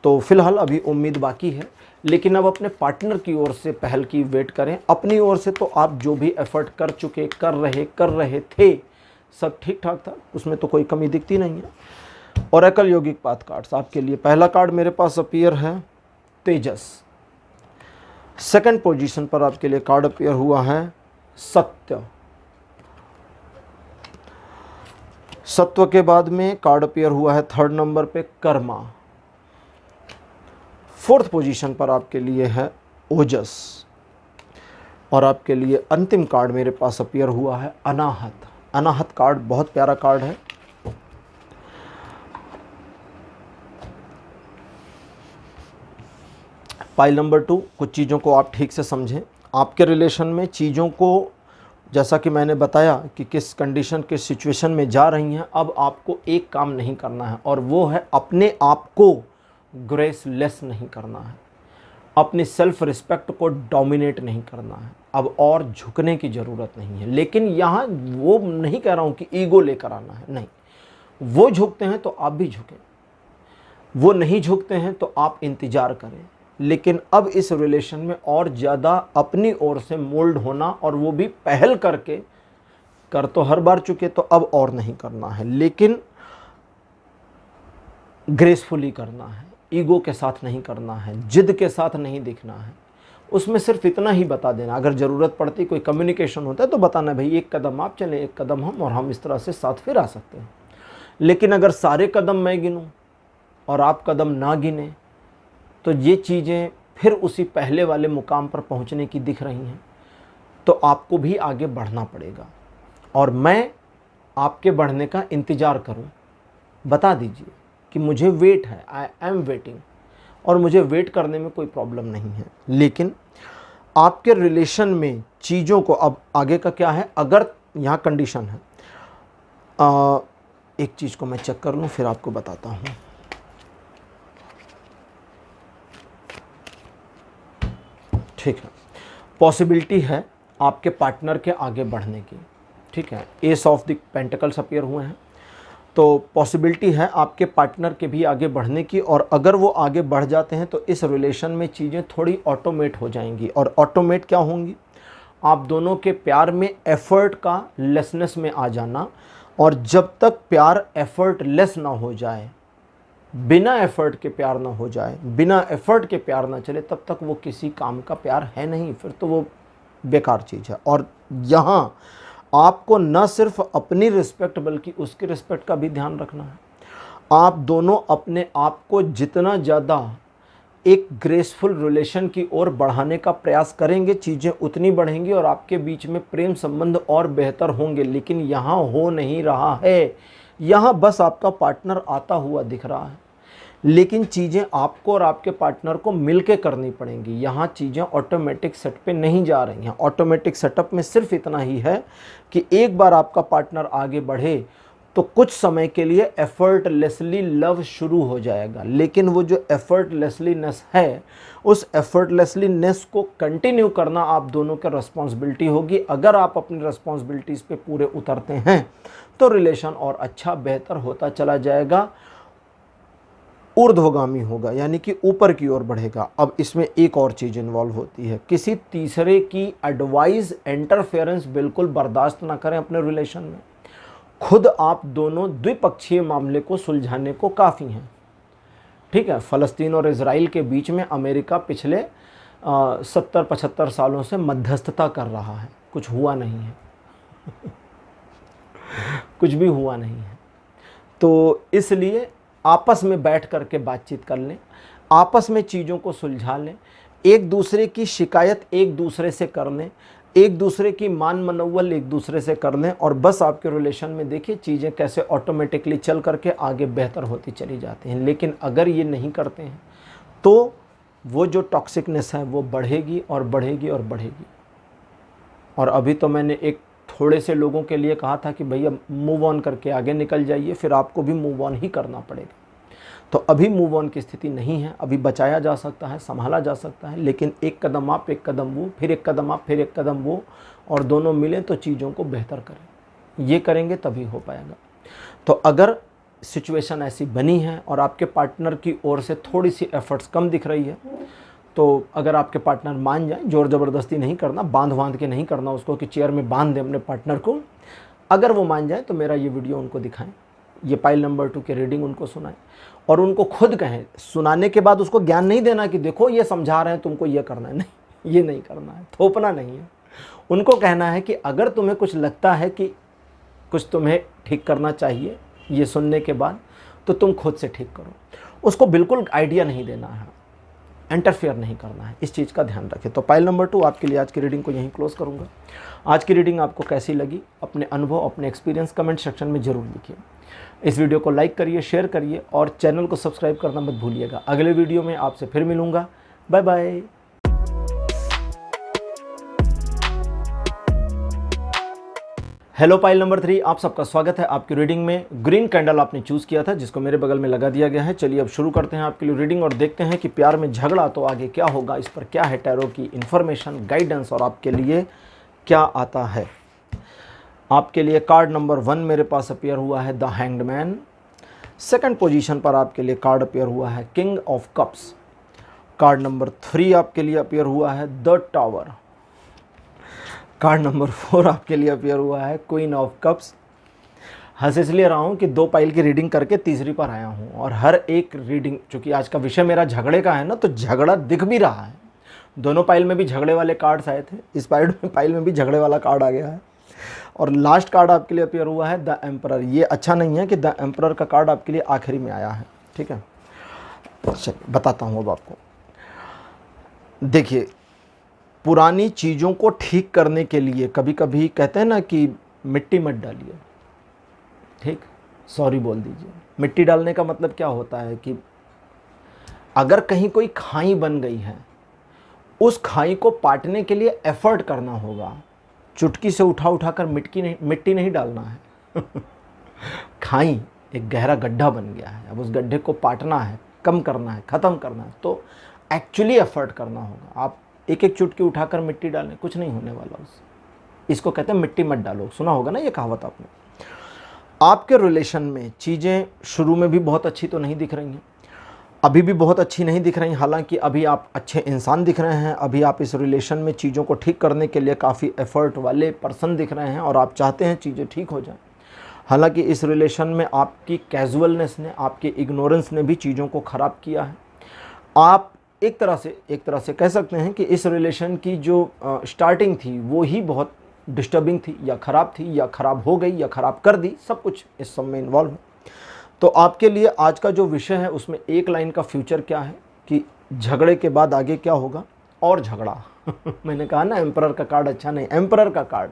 तो फिलहाल अभी उम्मीद बाकी है, लेकिन अब अपने पार्टनर की ओर से पहल की वेट करें। अपनी ओर से तो आप जो भी एफर्ट कर चुके, कर रहे थे, सब ठीक ठाक था, उसमें तो कोई कमी दिखती नहीं है। ओरेकल योगिक पाथ कार्ड्स आपके लिए, पहला कार्ड मेरे पास अपीयर है तेजस। सेकंड पोजीशन पर आपके लिए कार्ड अपीयर हुआ है सत्य। सत्व के बाद में कार्ड अपीयर हुआ है थर्ड नंबर पे कर्मा। फोर्थ पोजीशन पर आपके लिए है ओजस। और आपके लिए अंतिम कार्ड मेरे पास अपीयर हुआ है अनाहत। अनाहत कार्ड बहुत प्यारा कार्ड है। पाइल नंबर 2, कुछ चीज़ों को आप ठीक से समझें। आपके रिलेशन में चीज़ों को, जैसा कि मैंने बताया कि किस कंडीशन, किस सिचुएशन में जा रही हैं, अब आपको एक काम नहीं करना है, और वो है अपने आप को ग्रेसलेस नहीं करना है, अपनी सेल्फ रिस्पेक्ट को डोमिनेट नहीं करना है। अब और झुकने की ज़रूरत नहीं है। लेकिन यहाँ वो नहीं कह रहा हूँ कि ईगो लेकर आना है, नहीं। वो झुकते हैं तो आप भी झुकें, वो नहीं झुकते हैं तो आप इंतज़ार करें। लेकिन अब इस रिलेशन में और ज़्यादा अपनी ओर से मोल्ड होना, और वो भी पहल करके, कर तो हर बार चुके, तो अब और नहीं करना है, लेकिन ग्रेसफुली करना है, ईगो के साथ नहीं करना है, जिद के साथ नहीं दिखना है। उसमें सिर्फ इतना ही बता देना, अगर ज़रूरत पड़ती, कोई कम्युनिकेशन होता है तो बताना, भाई एक कदम आप चलें, एक कदम हम, और हम इस तरह से साथ फिर आ सकते हैं। लेकिन अगर सारे कदम मैं गिनूँ और आप कदम ना गिने, तो ये चीज़ें फिर उसी पहले वाले मुकाम पर पहुंचने की दिख रही हैं। तो आपको भी आगे बढ़ना पड़ेगा, और मैं आपके बढ़ने का इंतज़ार करूं। बता दीजिए कि मुझे वेट है, आई एम वेटिंग, और मुझे वेट करने में कोई प्रॉब्लम नहीं है। लेकिन आपके रिलेशन में चीज़ों को, अब आगे का क्या है, अगर यहाँ कंडीशन है, एक चीज़ को मैं चेक कर लूँ फिर आपको बताता हूँ। ठीक है, पॉसिबिलिटी है आपके पार्टनर के आगे बढ़ने की। ठीक है, S of the pentacles appear हुए हैं, तो पॉसिबिलिटी है आपके पार्टनर के भी आगे बढ़ने की। और अगर वो आगे बढ़ जाते हैं तो इस रिलेशन में चीज़ें थोड़ी ऑटोमेट हो जाएंगी। और ऑटोमेट क्या होंगी, आप दोनों के प्यार में एफर्ट का लेसनेस में आ जाना। और जब तक प्यार एफर्ट लेस ना हो जाए, बिना एफर्ट के प्यार ना हो जाए, बिना एफर्ट के प्यार ना चले, तब तक वो किसी काम का प्यार है नहीं, फिर तो वो बेकार चीज़ है। और यहाँ आपको न सिर्फ अपनी रिस्पेक्ट बल्कि उसकी रिस्पेक्ट का भी ध्यान रखना है। आप दोनों अपने आप को जितना ज़्यादा एक ग्रेसफुल रिलेशन की ओर बढ़ाने का प्रयास करेंगे, चीज़ें उतनी बढ़ेंगी और आपके बीच में प्रेम संबंध और बेहतर होंगे। लेकिन यहाँ हो नहीं रहा है, यहाँ बस आपका पार्टनर आता हुआ दिख रहा है। लेकिन चीज़ें आपको और आपके पार्टनर को मिलके करनी पड़ेंगी। यहाँ चीज़ें ऑटोमेटिक सेट पे नहीं जा रही हैं। ऑटोमेटिक सेटअप में सिर्फ इतना ही है कि एक बार आपका पार्टनर आगे बढ़े तो कुछ समय के लिए एफर्टलेसली लव शुरू हो जाएगा। लेकिन वो जो एफर्टलेसलीनेस है, उस एफर्टलेसलीनेस को कंटिन्यू करना आप दोनों की रिस्पॉन्सिबिलिटी होगी। अगर आप अपनी रिस्पॉन्सिबिलिटीज़ पे पूरे उतरते हैं तो रिलेशन और अच्छा बेहतर होता चला जाएगा, ऊर्ध्वगामी होगा, यानी कि ऊपर की ओर बढ़ेगा। अब इसमें एक और चीज़ इन्वॉल्व होती है, किसी तीसरे की एडवाइस, इंटरफेरेंस बिल्कुल बर्दाश्त ना करें अपने रिलेशन में। खुद आप दोनों द्विपक्षीय मामले को सुलझाने को काफ़ी हैं। ठीक है, फ़लस्तीन और इजराइल के बीच में अमेरिका पिछले 70-75 सालों से मध्यस्थता कर रहा है, कुछ हुआ नहीं है कुछ भी हुआ नहीं है। तो इसलिए आपस में बैठ करके बातचीत कर लें, आपस में चीज़ों को सुलझा लें, एक दूसरे की शिकायत एक दूसरे से कर लें, एक दूसरे की मान मनोवल एक दूसरे से कर लें, और बस आपके रिलेशन में देखिए चीज़ें कैसे ऑटोमेटिकली चल करके आगे बेहतर होती चली जाती हैं। लेकिन अगर ये नहीं करते हैं तो वो जो टॉक्सिकनेस है वो बढ़ेगी और बढ़ेगी और बढ़ेगी। और अभी तो मैंने एक थोड़े से लोगों के लिए कहा था कि भैया मूव ऑन करके आगे निकल जाइए, फिर आपको भी मूव ऑन ही करना पड़ेगा। तो अभी मूव ऑन की स्थिति नहीं है, अभी बचाया जा सकता है, संभाला जा सकता है, लेकिन एक कदम आप, एक कदम वो, फिर एक कदम आप, फिर एक कदम वो, और दोनों मिलें तो चीज़ों को बेहतर करें। ये करेंगे तभी हो पाएगा। तो अगर सिचुएशन ऐसी बनी है और आपके पार्टनर की ओर से थोड़ी सी एफर्ट्स कम दिख रही है, तो अगर आपके पार्टनर मान जाए, जोर ज़बरदस्ती नहीं करना, बांध के नहीं करना उसको कि चेयर में बांध दें अपने पार्टनर को। अगर वो मान जाए तो मेरा ये वीडियो उनको दिखाएं, ये पाइल नंबर 2 की रीडिंग उनको सुनाएं, और उनको खुद कहें। सुनाने के बाद उसको ज्ञान नहीं देना कि देखो ये समझा रहे हैं तुमको ये करना है, नहीं, ये नहीं करना है, थोपना नहीं है। उनको कहना है कि अगर तुम्हें कुछ लगता है कि कुछ तुम्हें ठीक करना चाहिए ये सुनने के बाद, तो तुम खुद से ठीक करो। उसको बिल्कुल आइडिया नहीं देना है, इंटरफेयर नहीं करना है, इस चीज़ का ध्यान रखें। तो पाइल नंबर 2 आपके लिए आज की रीडिंग को यहीं क्लोज करूँगा। आज की रीडिंग आपको कैसी लगी, अपने अनुभव, अपने एक्सपीरियंस कमेंट सेक्शन में ज़रूर लिखिए। इस वीडियो को लाइक करिए, शेयर करिए और चैनल को सब्सक्राइब करना मत भूलिएगा। अगले वीडियो में आपसे फिर मिलूँगा। Bye bye. Hello pile number 3, आप सबका स्वागत है आपकी रीडिंग में। ग्रीन कैंडल आपने चूज़ किया था, जिसको मेरे बगल में लगा दिया गया है। चलिए अब शुरू करते हैं आपके लिए रीडिंग और देखते हैं कि प्यार में झगड़ा तो आगे क्या होगा, इस पर क्या है टैरो की इन्फॉर्मेशन, गाइडेंस और आपके लिए क्या आता है। आपके लिए कार्ड नंबर 1 मेरे पास अपेयर हुआ है the hanged man. Second position पर आपके लिए कार्ड अपेयर हुआ है king of cups. Card number 3 आपके लिए अपेयर हुआ है द टावर। कार्ड नंबर 4 आपके लिए अपेयर हुआ है क्वीन ऑफ कप्स। हंस इसलिए रहा हूँ कि 2 पाइल की रीडिंग करके तीसरी पर आया हूँ, और हर एक रीडिंग, चूँकि आज का विषय मेरा झगड़े का है ना, तो झगड़ा दिख भी रहा है। दोनों पाइल में भी झगड़े वाले कार्ड्स आए थे, इस पाइल में भी झगड़े वाला कार्ड आ गया है। और लास्ट कार्ड आपके लिए अपेयर हुआ है द एम्परर। ये अच्छा नहीं है कि द एम्परर का कार्ड आपके लिए आखिरी में आया है, ठीक है। चलिए बताता हूँ अब आपको। देखिए, पुरानी चीज़ों को ठीक करने के लिए कभी कभी कहते हैं ना कि मिट्टी मत डालिए, ठीक, सॉरी बोल दीजिए। मिट्टी डालने का मतलब क्या होता है कि अगर कहीं कोई खाई बन गई है, उस खाई को पाटने के लिए एफर्ट करना होगा। चुटकी से उठा कर मिट्टी नहीं डालना है। खाई एक गहरा गड्ढा बन गया है, अब उस गड्ढे को पाटना है, कम करना है, ख़त्म करना है, तो एक्चुअली एफर्ट करना होगा। आप एक एक चुटकी उठाकर मिट्टी डालें, कुछ नहीं होने वाला उससे। इसको कहते हैं मिट्टी मत डालो, सुना होगा ना ये कहावत आपने। आपके रिलेशन में चीज़ें शुरू में भी बहुत अच्छी तो नहीं दिख रही हैं, अभी भी बहुत अच्छी नहीं दिख रही। हालांकि अभी आप अच्छे इंसान दिख रहे हैं, अभी आप इस रिलेशन में चीज़ों को ठीक करने के लिए काफ़ी एफर्ट वाले पर्सन दिख रहे हैं, और आप चाहते हैं चीज़ें ठीक हो जाएं। हालांकि इस रिलेशन में आपकी कैजुअलनेस ने, आपकी इग्नोरेंस ने भी चीज़ों को ख़राब किया है। आप एक तरह से कह सकते हैं कि इस रिलेशन की जो स्टार्टिंग थी वो ही बहुत डिस्टर्बिंग थी, या ख़राब थी, या ख़राब हो गई, या ख़राब कर दी, सब कुछ इस सब में इन्वॉल्व है। तो आपके लिए आज का जो विषय है उसमें एक लाइन का फ्यूचर क्या है कि झगड़े के बाद आगे क्या होगा, और झगड़ा। मैंने कहा ना एम्परर का कार्ड अच्छा नहीं। एम्परर का कार्ड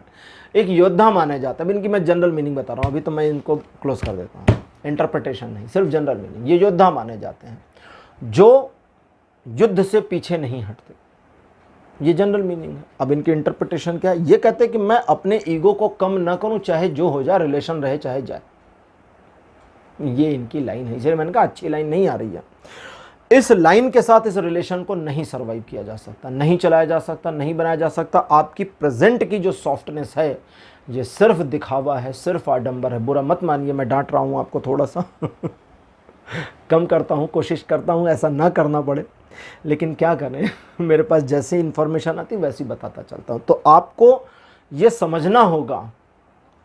एक योद्धा माना जाता है। इनकी मैं जनरल मीनिंग बता रहा हूँ, अभी तो मैं इनको क्लोज कर देता हूँ, इंटरप्रिटेशन नहीं, सिर्फ जनरल मीनिंग। ये योद्धा माने जाते हैं जो युद्ध से पीछे नहीं हटते, ये जनरल मीनिंग है। अब इनकी इंटरप्रिटेशन क्या है, ये कहते हैं कि मैं अपने ईगो को कम ना करूं, चाहे जो हो जाए, रिलेशन रहे चाहे जाए। ये इनकी लाइन है, इसलिए मैंने कहा अच्छी लाइन नहीं आ रही है। इस लाइन के साथ इस रिलेशन को नहीं सर्वाइव किया जा सकता, नहीं चलाया जा सकता, नहीं बनाया जा सकता। आपकी प्रेजेंट की जो सॉफ्टनेस है, ये सिर्फ दिखावा है, सिर्फ आडंबर है। बुरा मत मानिए, मैं डांट रहा हूँ आपको, थोड़ा सा कम करता हूँ, कोशिश करता हूँ ऐसा ना करना पड़े, लेकिन क्या करें, मेरे पास जैसी इन्फॉर्मेशन आती वैसी बताता चलता हूँ। तो आपको ये समझना होगा,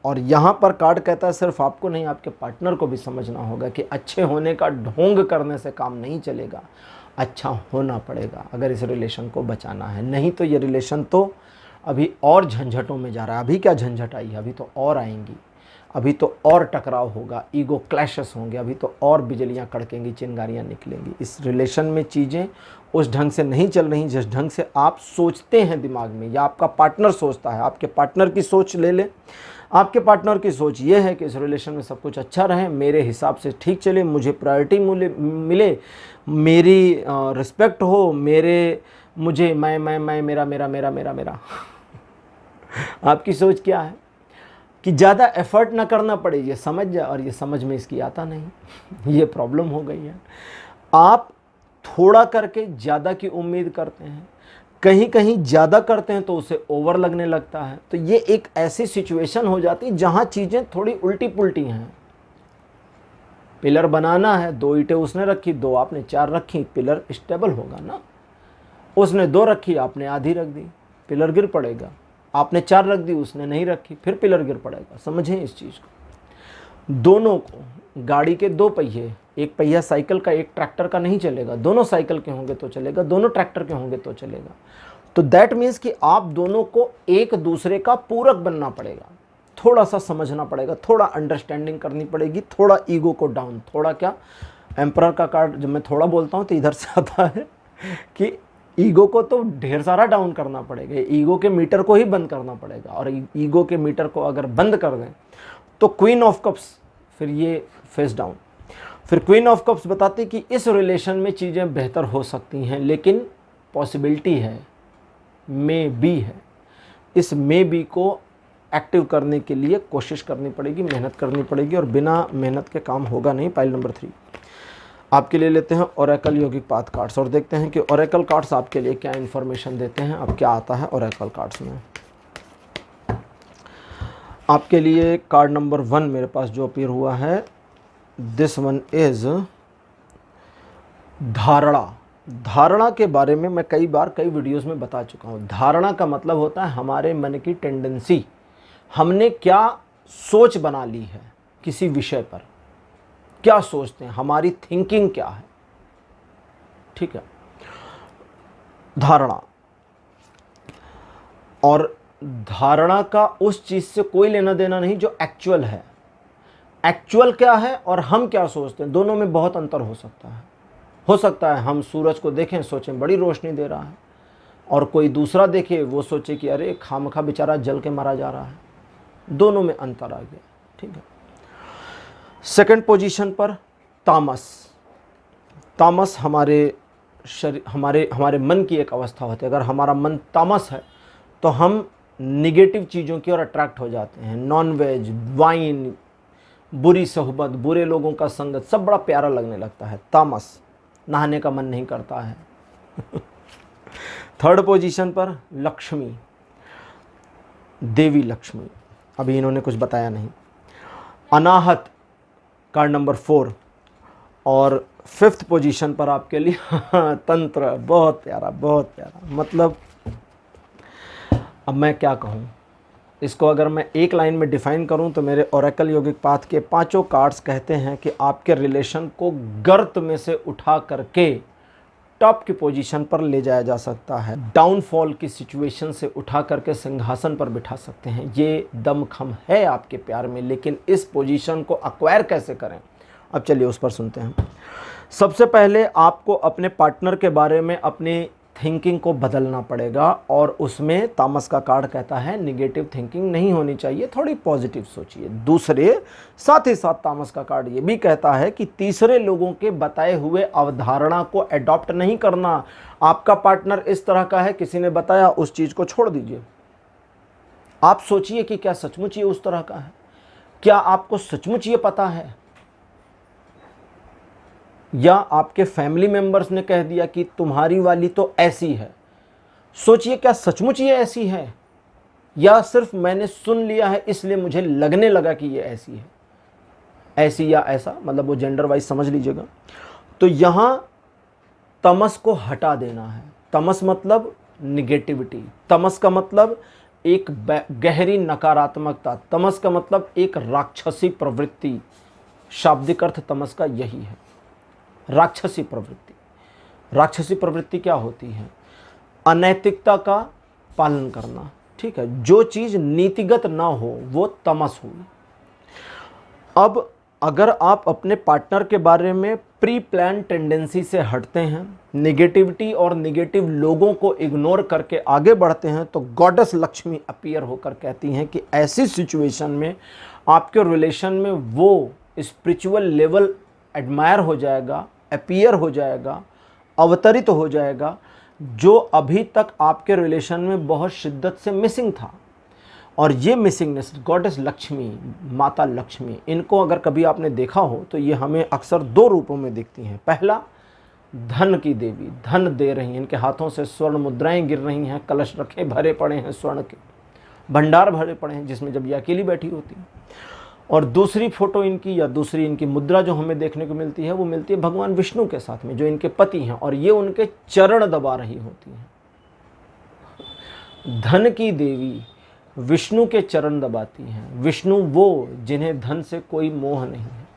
और यहाँ पर कार्ड कहता है सिर्फ आपको नहीं, आपके पार्टनर को भी समझना होगा कि अच्छे होने का ढोंग करने से काम नहीं चलेगा, अच्छा होना पड़ेगा अगर इस रिलेशन को बचाना है। नहीं तो ये रिलेशन तो अभी और झंझटों में जा रहा है। अभी क्या झंझट आई है, अभी तो और आएंगी, अभी तो और टकराव होगा, ईगो क्लैशेस होंगे, अभी तो और बिजलियां कड़केंगी, चिंगारियां निकलेंगी। इस रिलेशन में चीज़ें उस ढंग से नहीं चल रही जिस ढंग से आप सोचते हैं दिमाग में, या आपका पार्टनर सोचता है। आपके पार्टनर की सोच ले ले। आपके पार्टनर की सोच ये है कि इस रिलेशन में सब कुछ अच्छा रहे, मेरे हिसाब से ठीक चले, मुझे प्रायोरिटी मिले, मेरी रिस्पेक्ट हो, मुझे मैं मेरा। आपकी सोच क्या है? कि ज़्यादा एफर्ट ना करना पड़े, ये समझ जाए, और ये समझ में इसकी आता नहीं। ये प्रॉब्लम हो गई है। आप थोड़ा करके ज़्यादा की उम्मीद करते हैं, कहीं कहीं ज़्यादा करते हैं तो उसे ओवर लगने लगता है। तो ये एक ऐसी सिचुएशन हो जाती है जहाँ चीज़ें थोड़ी उल्टी पुल्टी हैं। पिलर बनाना है, 2 ईंटें उसने रखी, 2 आपने 4 रखी, पिलर स्टेबल होगा ना। उसने 2 रखी, आपने आधी रख दी, पिलर गिर पड़ेगा। आपने 4 रख दी, उसने नहीं रखी, फिर पिलर गिर पड़ेगा। समझें इस चीज़ को। दोनों को, गाड़ी के 2 पहिए, एक पहिया साइकिल का एक ट्रैक्टर का नहीं चलेगा, दोनों साइकिल के होंगे तो चलेगा, दोनों ट्रैक्टर के होंगे तो चलेगा। तो दैट मीन्स कि आप दोनों को एक दूसरे का पूरक बनना पड़ेगा, थोड़ा सा समझना पड़ेगा, थोड़ा अंडरस्टैंडिंग करनी पड़ेगी, थोड़ा ईगो को डाउन, थोड़ा क्या, एम्परर का कार्ड जब मैं थोड़ा बोलता हूँ तो इधर से आता है कि ईगो को तो ढेर सारा डाउन करना पड़ेगा, ईगो के मीटर को ही बंद करना पड़ेगा। और ईगो के मीटर को अगर बंद कर दें तो क्वीन ऑफ कप्स, फिर ये फेस डाउन। फिर क्वीन ऑफ कप्स बताती कि इस रिलेशन में चीज़ें बेहतर हो सकती हैं, लेकिन पॉसिबिलिटी है, मे बी है। इस मे बी को एक्टिव करने के लिए कोशिश करनी पड़ेगी, मेहनत करनी पड़ेगी, और बिना मेहनत के काम होगा नहीं। पाइल नंबर 3 आपके लिए लेते हैं ओरेकल योगिक पाथ कार्ड्स और देखते हैं कि ओरेकल कार्ड्स आपके लिए क्या इन्फॉर्मेशन देते हैं। अब क्या आता है ओरेकल कार्ड्स में। आपके लिए कार्ड नंबर 1 मेरे पास जो अपीयर हुआ है, दिस वन इज धारणा। धारणा के बारे में मैं कई बार कई वीडियोस में बता चुका हूँ। धारणा का मतलब होता है हमारे मन की टेंडेंसी, हमने क्या सोच बना ली है किसी विषय पर, क्या सोचते हैं, हमारी थिंकिंग क्या है। ठीक है, धारणा। और धारणा का उस चीज से कोई लेना देना नहीं जो एक्चुअल है। एक्चुअल क्या है और हम क्या सोचते हैं, दोनों में बहुत अंतर हो सकता है। हो सकता है हम सूरज को देखें, सोचें बड़ी रोशनी दे रहा है, और कोई दूसरा देखे वो सोचे कि अरे खामखा बेचारा जल के मारा जा रहा है। दोनों में अंतर आ गया। ठीक है। सेकंड पोजीशन पर तामस। तामस हमारे शरीर, हमारे मन की एक अवस्था होती है। अगर हमारा मन तामस है तो हम निगेटिव चीज़ों की ओर अट्रैक्ट हो जाते हैं। नॉनवेज, वाइन, बुरी सोहबत, बुरे लोगों का संगत, सब बड़ा प्यारा लगने लगता है। तामस, नहाने का मन नहीं करता है। थर्ड पोजीशन पर लक्ष्मी, देवी लक्ष्मी, अभी इन्होंने कुछ बताया नहीं। अनाहत, कार्ड नंबर 4। और फिफ्थ पोजीशन पर आपके लिए तंत्र, बहुत प्यारा, बहुत प्यारा। मतलब अब मैं क्या कहूँ इसको, अगर मैं एक लाइन में डिफाइन करूं तो मेरे ओरेकल योगिक पाथ के 5 कार्ड्स कहते हैं कि आपके रिलेशन को गर्त में से उठा करके टॉप की पोजीशन पर ले जाया जा सकता है। डाउनफॉल की सिचुएशन से उठा करके सिंहासन पर बिठा सकते हैं। ये दमखम है आपके प्यार में, लेकिन इस पोजीशन को एक्वायर कैसे करें, अब चलिए उस पर सुनते हैं। सबसे पहले आपको अपने पार्टनर के बारे में अपनी थिंकिंग को बदलना पड़ेगा, और उसमें तामस का कार्ड कहता है निगेटिव थिंकिंग नहीं होनी चाहिए, थोड़ी पॉजिटिव सोचिए। दूसरे साथ ही साथ तामस का कार्ड ये भी कहता है कि तीसरे लोगों के बताए हुए अवधारणा को एडॉप्ट नहीं करना। आपका पार्टनर इस तरह का है, किसी ने बताया, उस चीज़ को छोड़ दीजिए। आप सोचिए कि क्या सचमुच ये उस तरह का है, क्या आपको सचमुच ये पता है, या आपके फैमिली मेंबर्स ने कह दिया कि तुम्हारी वाली तो ऐसी है। सोचिए क्या सचमुच ये ऐसी है, या सिर्फ मैंने सुन लिया है इसलिए मुझे लगने लगा कि ये ऐसी है। ऐसी या ऐसा, मतलब वो जेंडर वाइज समझ लीजिएगा। तो यहाँ तमस को हटा देना है। तमस मतलब निगेटिविटी, तमस का मतलब एक गहरी नकारात्मकता, तमस का मतलब एक राक्षसी प्रवृत्ति। शाब्दिक अर्थ तमस का यही है, राक्षसी प्रवृत्ति। राक्षसी प्रवृत्ति क्या होती है? अनैतिकता का पालन करना। ठीक है, जो चीज़ नीतिगत ना हो वो तमस हुई। अब अगर आप अपने पार्टनर के बारे में प्री प्लान टेंडेंसी से हटते हैं, नेगेटिविटी और नेगेटिव लोगों को इग्नोर करके आगे बढ़ते हैं, तो गॉडेस लक्ष्मी अपीयर होकर कहती हैं कि ऐसी सिचुएशन में आपके रिलेशन में वो स्पिरिचुअल लेवल एडमायर हो जाएगा, अपीयर हो जाएगा, अवतरित हो जाएगा, जो अभी तक आपके रिलेशन में बहुत शिद्दत से मिसिंग था। और ये मिसिंगनेस गॉडेस लक्ष्मी, माता लक्ष्मी, इनको अगर कभी आपने देखा हो तो ये हमें अक्सर दो रूपों में दिखती हैं। पहला, धन की देवी, धन दे रही हैं, इनके हाथों से स्वर्ण मुद्राएं गिर रही हैं, कलश रखे भरे पड़े हैं, स्वर्ण के भंडार भरे पड़े हैं, जिसमें जब ये अकेली बैठी होती है। और दूसरी फोटो इनकी, या दूसरी इनकी मुद्रा जो हमें देखने को मिलती है, वो मिलती है भगवान विष्णु के साथ में, जो इनके पति हैं, और ये उनके चरण दबा रही होती हैं। धन की देवी विष्णु के चरण दबाती हैं। विष्णु वो जिन्हें धन से कोई मोह नहीं है।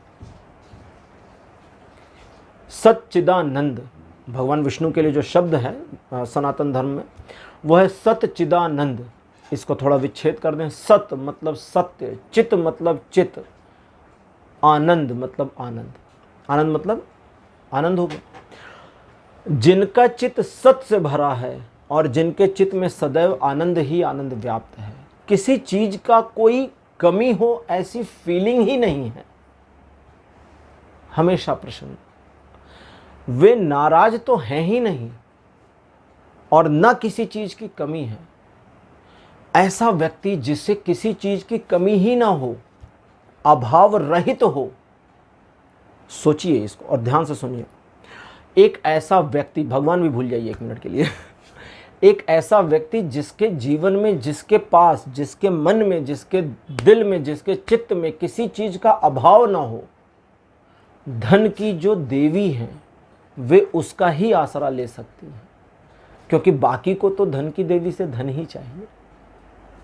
सच्चिदानंद भगवान विष्णु के लिए जो शब्द है सनातन धर्म में, वह है सच्चिदानंद। इसको थोड़ा विच्छेद कर दें। सत मतलब सत्य, चित मतलब चित, आनंद मतलब आनंद। आनंद मतलब आनंद हो गया। जिनका चित सत से भरा है और जिनके चित में सदैव आनंद ही आनंद व्याप्त है, किसी चीज का कोई कमी हो ऐसी फीलिंग ही नहीं है, हमेशा प्रसन्न। वे नाराज तो हैं ही नहीं और न किसी चीज की कमी है। ऐसा व्यक्ति जिससे किसी चीज की कमी ही ना हो, अभाव रहित हो, सोचिए इसको और ध्यान से सुनिए। एक ऐसा व्यक्ति, भगवान भी भूल जाइए एक मिनट के लिए, एक ऐसा व्यक्ति जिसके जीवन में, जिसके पास, जिसके मन में, जिसके दिल में, जिसके चित्त में किसी चीज का अभाव ना हो, धन की जो देवी हैं वे उसका ही आसरा ले सकती हैं। क्योंकि बाकी को तो धन की देवी से धन ही चाहिए,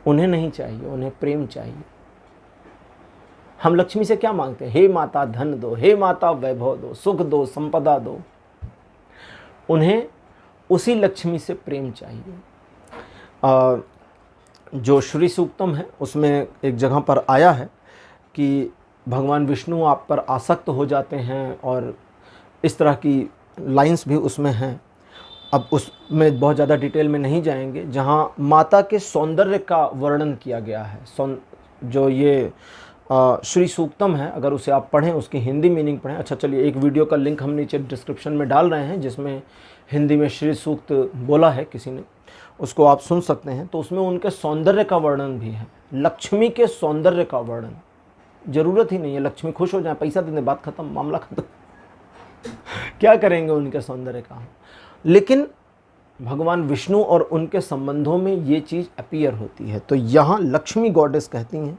उन्हें नहीं चाहिए, उन्हें प्रेम चाहिए। हम लक्ष्मी से क्या मांगते हैं? हे माता धन दो, हे माता वैभव दो, सुख दो, संपदा दो। उन्हें उसी लक्ष्मी से प्रेम चाहिए। जो श्री सूक्तम है उसमें एक जगह पर आया है कि भगवान विष्णु आप पर आसक्त हो जाते हैं, और इस तरह की लाइंस भी उसमें हैं। अब उसमें बहुत ज़्यादा डिटेल में नहीं जाएंगे। जहाँ माता के सौंदर्य का वर्णन किया गया है, जो ये श्री सूक्तम है, अगर उसे आप पढ़ें, उसकी हिंदी मीनिंग पढ़ें। अच्छा चलिए, एक वीडियो का लिंक हम नीचे डिस्क्रिप्शन में डाल रहे हैं जिसमें हिंदी में श्री सूक्त बोला है किसी ने, उसको आप सुन सकते हैं। तो उसमें उनके सौंदर्य का वर्णन भी है, लक्ष्मी के सौंदर्य का वर्णन। ज़रूरत ही नहीं है लक्ष्मी खुश हो जाए, पैसा दे दें, बात खत्म, मामला खत्म। क्या करेंगे उनके सौंदर्य का? लेकिन भगवान विष्णु और उनके संबंधों में ये चीज़ अपीयर होती है। तो यहाँ लक्ष्मी गॉडेस कहती हैं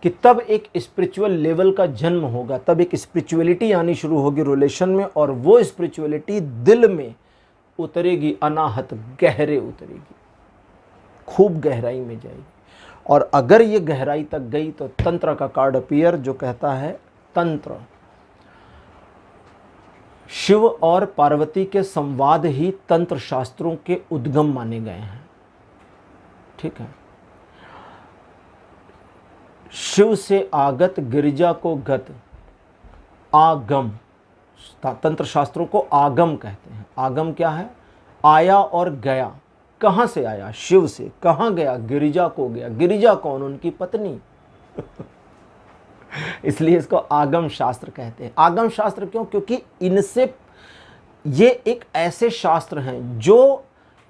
कि तब एक स्पिरिचुअल लेवल का जन्म होगा, तब एक स्पिरिचुअलिटी आनी शुरू होगी रिलेशन में, और वो स्पिरिचुअलिटी दिल में उतरेगी, अनाहत गहरे उतरेगी, खूब गहराई में जाएगी। और अगर ये गहराई तक गई तो तंत्र का कार्ड अपीयर जो कहता है, तंत्र शिव और पार्वती के संवाद ही तंत्र शास्त्रों के उद्गम माने गए हैं। ठीक है, शिव से आगत गिरिजा को गत, आगम, तंत्र शास्त्रों को आगम कहते हैं। आगम क्या है? आया और गया। कहाँ से आया? शिव से। कहाँ गया? गिरिजा को गया। गिरिजा कौन? उनकी पत्नी। इसलिए इसको आगम शास्त्र कहते हैं। आगम शास्त्र क्यों? क्योंकि इनसे, ये एक ऐसे शास्त्र हैं जो,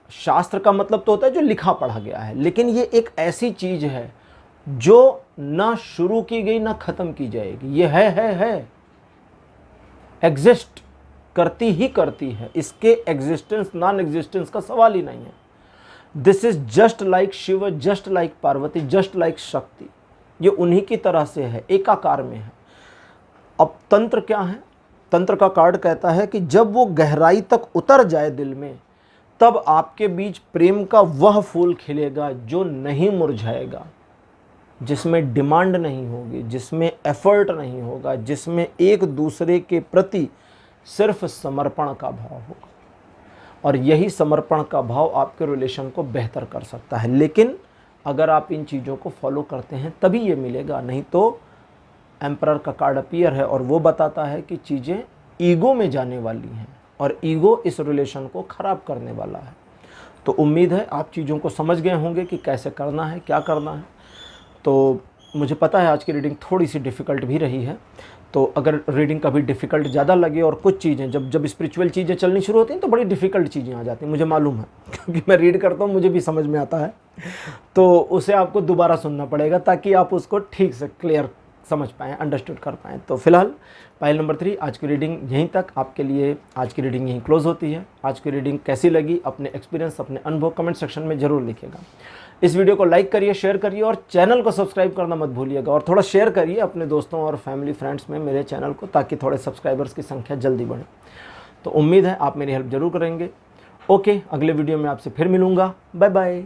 शास्त्र का मतलब तो होता है जो लिखा पढ़ा गया है, लेकिन ये एक ऐसी चीज है जो ना शुरू की गई ना खत्म की जाएगी। ये है एग्जिस्ट करती ही करती है। इसके एग्जिस्टेंस नॉन एग्जिस्टेंस का सवाल ही नहीं है। This is just like Shiva, just like Parvati, just like Shakti. ये उन्हीं की तरह से है, एकाकार में है। अब तंत्र क्या है? तंत्र का कार्ड कहता है कि जब वो गहराई तक उतर जाए दिल में, तब आपके बीच प्रेम का वह फूल खिलेगा जो नहीं मुरझाएगा, जिसमें डिमांड नहीं होगी, जिसमें एफर्ट नहीं होगा, जिसमें एक दूसरे के प्रति सिर्फ समर्पण का भाव होगा। और यही समर्पण का भाव आपके रिलेशन को बेहतर कर सकता है। लेकिन अगर आप इन चीज़ों को फॉलो करते हैं तभी ये मिलेगा, नहीं तो एम्परर का कार्ड अपीयर है और वो बताता है कि चीज़ें ईगो में जाने वाली हैं और ईगो इस रिलेशन को ख़राब करने वाला है। तो उम्मीद है आप चीज़ों को समझ गए होंगे कि कैसे करना है, क्या करना है। तो मुझे पता है आज की रीडिंग थोड़ी सी डिफ़िकल्ट भी रही है, तो अगर रीडिंग कभी डिफ़िकल्ट ज़्यादा लगे और कुछ चीज़ें जब स्पिरिचुअल चीज़ें चलनी शुरू होती हैं तो बड़ी डिफ़िकल्ट चीज़ें आ जाती हैं, मुझे मालूम है क्योंकि मैं रीड करता हूँ, मुझे भी समझ में आता है। तो उसे आपको दोबारा सुनना पड़ेगा ताकि आप उसको ठीक से क्लियर समझ पाएँ, अंडरस्टूड कर पाएँ। तो फिलहाल पाइल नंबर 3 आज की रीडिंग यहीं तक आपके लिए, आज की रीडिंग यहीं क्लोज़ होती है। आज की रीडिंग कैसी लगी, अपने एक्सपीरियंस, अपने अनुभव कमेंट सेक्शन में ज़रूर लिखिएगा। इस वीडियो को लाइक करिए, शेयर करिए और चैनल को सब्सक्राइब करना मत भूलिएगा, और थोड़ा शेयर करिए अपने दोस्तों और फैमिली फ्रेंड्स में मेरे चैनल को, ताकि थोड़े सब्सक्राइबर्स की संख्या जल्दी बढ़े। तो उम्मीद है आप मेरी हेल्प ज़रूर करेंगे। ओके, अगले वीडियो में आपसे फिर मिलूँगा। Bye bye.